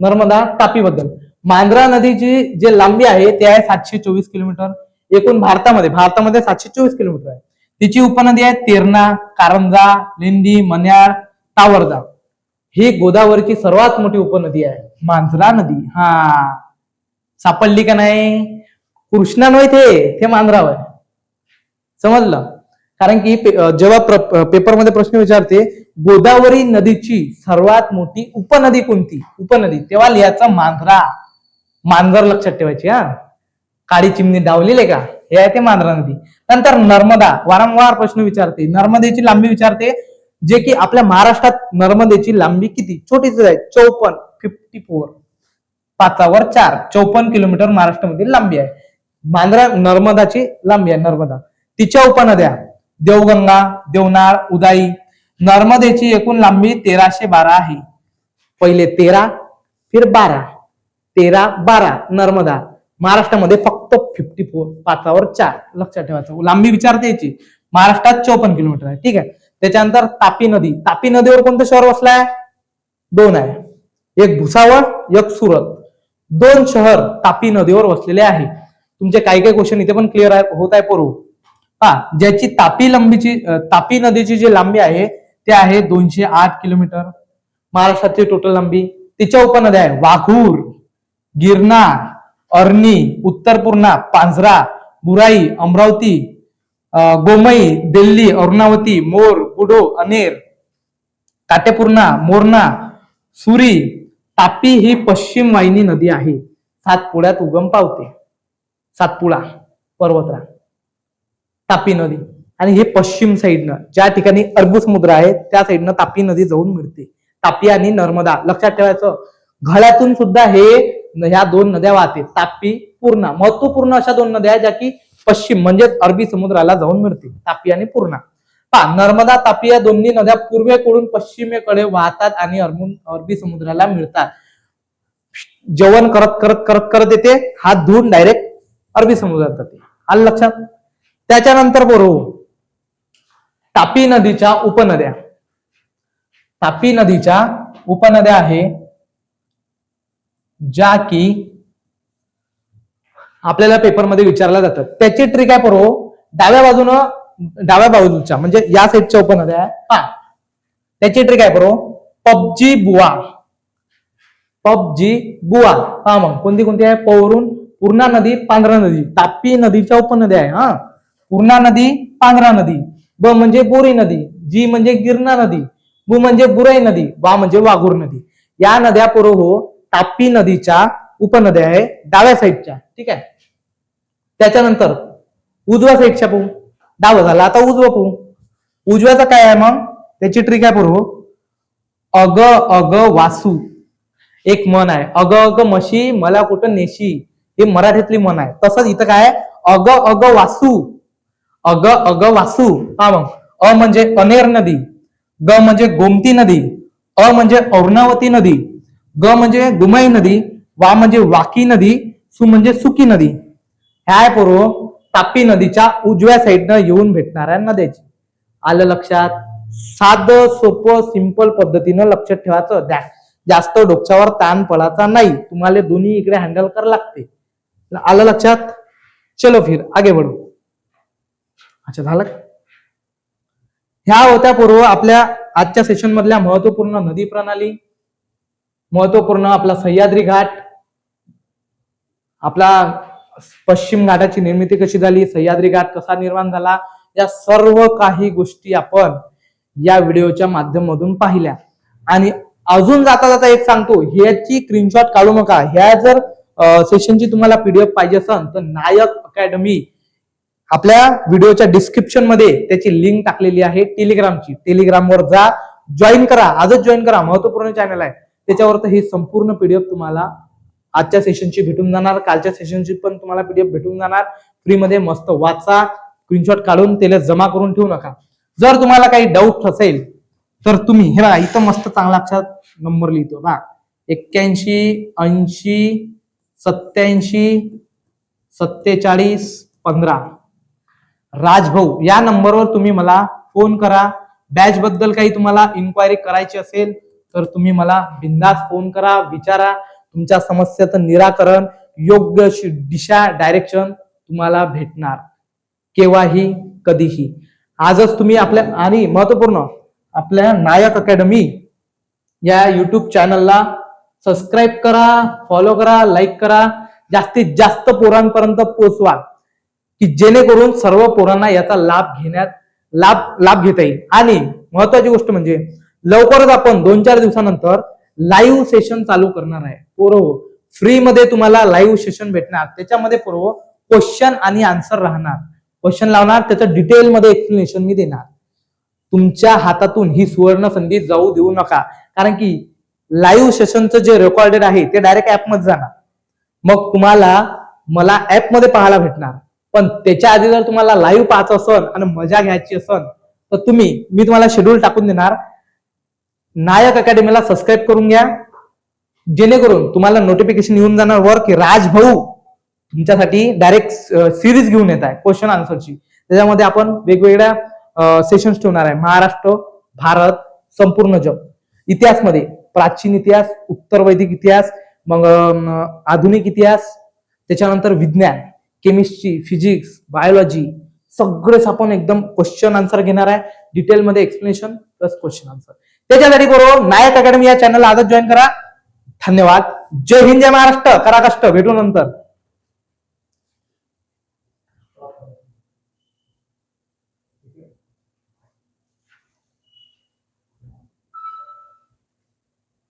नर्मदा, तापी बद्दल. मांजरा नदीची जे लांबी आहे ते आहे 724 किलोमीटर. एकूण भारतामध्ये 724 किलोमीटर आहे. तिची उपनदी आहे तेरणा, कारंजा, लेंडी, मन्याड, तावरदा. ही गोदावरीची सर्वात मोठी उपनदी आहे मांजरा नदी. हा सापडली का नाही? कृष्णा नव्हे ते मांजरावर. समजलं? कारण की जेव्हा पेपरमध्ये प्रश्न विचारते गोदावरी नदीची सर्वात मोठी उपनदी कोणती, उपनदी, तेव्हा लिहायचं मांजरा. मांजर लक्षात ठेवायची. हा काळी चिमणी डावलेले का, हे आहे ते मांजरा नदी. नंतर नर्मदा, वारंवार प्रश्न विचारते. नर्मदेची लांबी विचारते, जे की आपल्या महाराष्ट्रात नर्मदेची लांबी किती? छोटीच आहे, 54. 5/4 54 किलोमीटर महाराष्ट्रामधील लांबी आहे. नर्मदाची लांबी आहे नर्मदा. तिच्या उपनद्या देवगंगा, देवनाळ, उदाई. नर्मदेची एकूण लांबी 1312 आहे. पहिले 13 फिर 12, 13-12 नर्मदा. महाराष्ट्रामध्ये फक्त 54, 5/4 लक्षात ठेवायचं. लांबी विचारते याची. महाराष्ट्रात 54 किलोमीटर आहे. ठीक आहे. त्याच्यानंतर तापी नदी. तापी नदीवर कोणतं शहर वसलाय? 2 आहे, एक भुसावळ, एक सुरत. 2 शहर तापी नदीवर वसलेले आहे. तुमचे काही काही क्वेश्चन इथे पण क्लिअर होत आहे पोरू. ज्याची तापी नदीची जी लांबी आहे ते आहे 208 किलोमीटर. महाराष्ट्राची टोटल लांबी. तिच्या उपनद्या आहे वाघूर, गिरनार, अरणी, उत्तर पूर्णा, पांझरा, बुराई, अमरावती, गोमई, दिल्ली, अरुणावती, मोर, बुडो, अनेर, काटेपूर्णा, मोरणा, सुरी. तापी ही पश्चिम वाहिनी नदी आहे. सातपुड्यात उगम पावते. सातपुडा पर्वतरांग, तापी नदी. आणि हे पश्चिम साईडनं ज्या ठिकाणी अरबी समुद्र आहे त्या साईडनं तापी नदी जाऊन मिळते. तापी आणि नर्मदा लक्षात ठेवायचं. घळ्यातून सुद्धा ह्या 2 नद्या वाहते. तापी, पूर्णा. महत्वपूर्ण अशा 2 नद्या ज्या की पश्चिम म्हणजे अरबी समुद्राला जाऊन मिळते. तापी आणि पूर्णा. नर्मदा, तापी या दोन्ही नद्या पूर्वेकडून पश्चिमेकडे वाहतात आणि अरबी समुद्राला मिळतात. जेवण करत करत करत करत येते, हात धुवून डायरेक्ट अरबी समुद्रात जाते. आलं लक्षात? त्याच्यानंतर बरोबर तापी नदीच्या उपनद्या. तापी नदीच्या उपनद्या आहे ज्या की आपल्याला पेपरमध्ये विचारल्या जातात. त्याची ट्रिक आहे बरो. डाव्या बाजूच्या म्हणजे या साईडच्या उपनद्या आहे. त्याची ट्रिक आहे बरो. पबजी बुवा. मग कोणती कोणती आहे? पौरून, पूर्णा नदी, पांढरा नदी. तापी नदीच्या उपनद्या आहे. पूर्णा नदी, पांढरा नदी. ब म्हणजे बोरी नदी, जी म्हणजे गिरणा नदी, बु म्हणजे बुराई नदी, वा म्हणजे वाघूर नदी. या नद्या तापी नदीच्या उपनद्या आहे डाव्या साईडच्या. ठीक आहे. त्याच्यानंतर उजव्या साईडच्या पाहू. डावं झाला, आता उजवं पाहू. उजव्याचं काय आहे मग? त्याची ट्रिक आहे अग अग वासू. एक मन आहे, अग अग म्हशी मला कुठं नेशी. हे मराठीतली मन आहे. तसंच इथं काय आहे? अग अग वासू. अग अग वासू. मग अ म्हणजे अनेर नदी, ग म्हणजे गोमती नदी, अ म्हणजे अरुणावती नदी, ग म्हणजे गुमाई नदी, वा म्हणजे वाकी नदी, सु म्हणजे सुकी नदी. ह्या तापी नदीच्या उजव्या साईडनं येऊन भेटणाऱ्या नद्याची. आलं लक्षात? साधं सोपं सिंपल पद्धतीनं लक्षात ठेवायचं. जास्त डोक्यावर ताण पडायचा नाही. तुम्हाला दोन्ही इकडे हँडल करावं लागते. आलं लक्षात? चलो फिर आगे बढो. अच्छा झालं. ह्या होत्या पूर्व आपल्या आजच्या सेशन मधल्या महत्वपूर्ण नदी प्रणाली, महत्वपूर्ण आपला सह्याद्री घाट, आपला पश्चिम घाटाची निर्मिती कशी झाली, सह्याद्री घाट कसा निर्माण झाला, या सर्व काही गोष्टी आपण या व्हिडिओच्या माध्यमातून पाहिल्या. आणि अजून जाता जाता एक सांगतो, ह्याची स्क्रीनशॉट काढू नका. ह्या जर सेशनची तुम्हाला पीडीएफ पाहिजे असेल तर नायक अकॅडमी आपल्या व्हिडिओच्या डिस्क्रिप्शन मध्ये त्याची लिंक टाकलेली आहे टेलिग्रामची. टेलिग्रामवर जा, जॉईन करा, आजच जॉईन करा. महत्वपूर्ण चॅनल आहे त्याच्यावर. तर ही संपूर्ण पीडीएफ तुम्हाला आजच्या सेशनची भेटून जाणार, कालच्या सेशनची पण तुम्हाला पीडीएफ भेटून जाणार फ्रीमध्ये. मस्त वाचा, स्क्रीनशॉट काढून त्याला जमा करून ठेवू नका. जर तुम्हाला काही डाऊट असेल तर तुम्ही हे बघा इथं मस्त चांगला अक्षरात नंबर लिहितो बघा, 81 80 87 47 15. राजभाऊ या नंबरवर तुम्ही मला फोन करा. बॅच बद्दल काही तुम्हाला इन्क्वायरी करायची असेल तर तुम्ही मला बिंदास फोन करा, विचारा. तुमच्या समस्येचं निराकरण, योग्य दिशा, डायरेक्शन तुम्हाला भेटणार केव्हाही कधीही. आजच तुम्ही आपल्या, आणि महत्वपूर्ण आपल्या नायक अकॅडमी या युट्यूब चॅनलला सबस्क्राईब करा, फॉलो करा, लाईक करा. जास्तीत जास्त पोरांपर्यंत पोहोचवा की जेणेकरून सर्व पोरांना याचा लाभ घेता येईल. आणि महत्वाची गोष्ट म्हणजे लवकरच आपण 2-4 दिवसानंतर लाईव्ह सेशन चालू करणार आहे. पोरं फ्री मध्ये तुम्हाला लाईव्ह सेशन भेटणार. त्याच्यामध्ये पोरं क्वेश्चन आणि आन्सर राहणार. क्वेश्चन लावणार, त्याचं डिटेलमध्ये एक्सप्लेनेशन मी देणार. तुमच्या हातातून ही सुवर्ण संधी जाऊ देऊ नका. कारण की लाईव्ह सेशनचं जे रेकॉर्डेड आहे ते डायरेक्ट ऍपमध्ये जाणार. मग तुम्हाला मला ऍपमध्ये पाहायला भेटणार. पण त्याच्या आधी जर तुम्हाला लाईव्ह पाहायचं असेल आणि मजा घ्यायची असेल तर मी तुम्हाला शेड्यूल टाकून देणार. नायक अकॅडमीला सबस्क्राईब करून घ्या, जेणेकरून तुम्हाला नोटिफिकेशन येऊन जाणार वर की राजभाऊ तुमच्यासाठी डायरेक्ट सिरीज घेऊन येत आहे क्वेश्चन आन्सरची. त्याच्यामध्ये आपण वेगवेगळ्या सेशन्स ठेवणार आहे. महाराष्ट्र, भारत, संपूर्ण जग, इतिहासमध्ये प्राचीन इतिहास, उत्तर वैदिक इतिहास, मग आधुनिक इतिहास, त्याच्यानंतर विज्ञान, केमिस्ट्री, फिजिक्स, बायोलॉजी, सगळेच आपण एकदम क्वेश्चन आन्सर घेणार आहे. डिटेलमध्ये एक्सप्लेनेशन प्लस क्वेश्चन आन्सर. त्याच्यासाठी बरोबर नायक अकॅडमी या चॅनलला आजच जॉईन करा. धन्यवाद. जय हिंद, जय महाराष्ट्र. करा कष्ट, भेटू नंतर.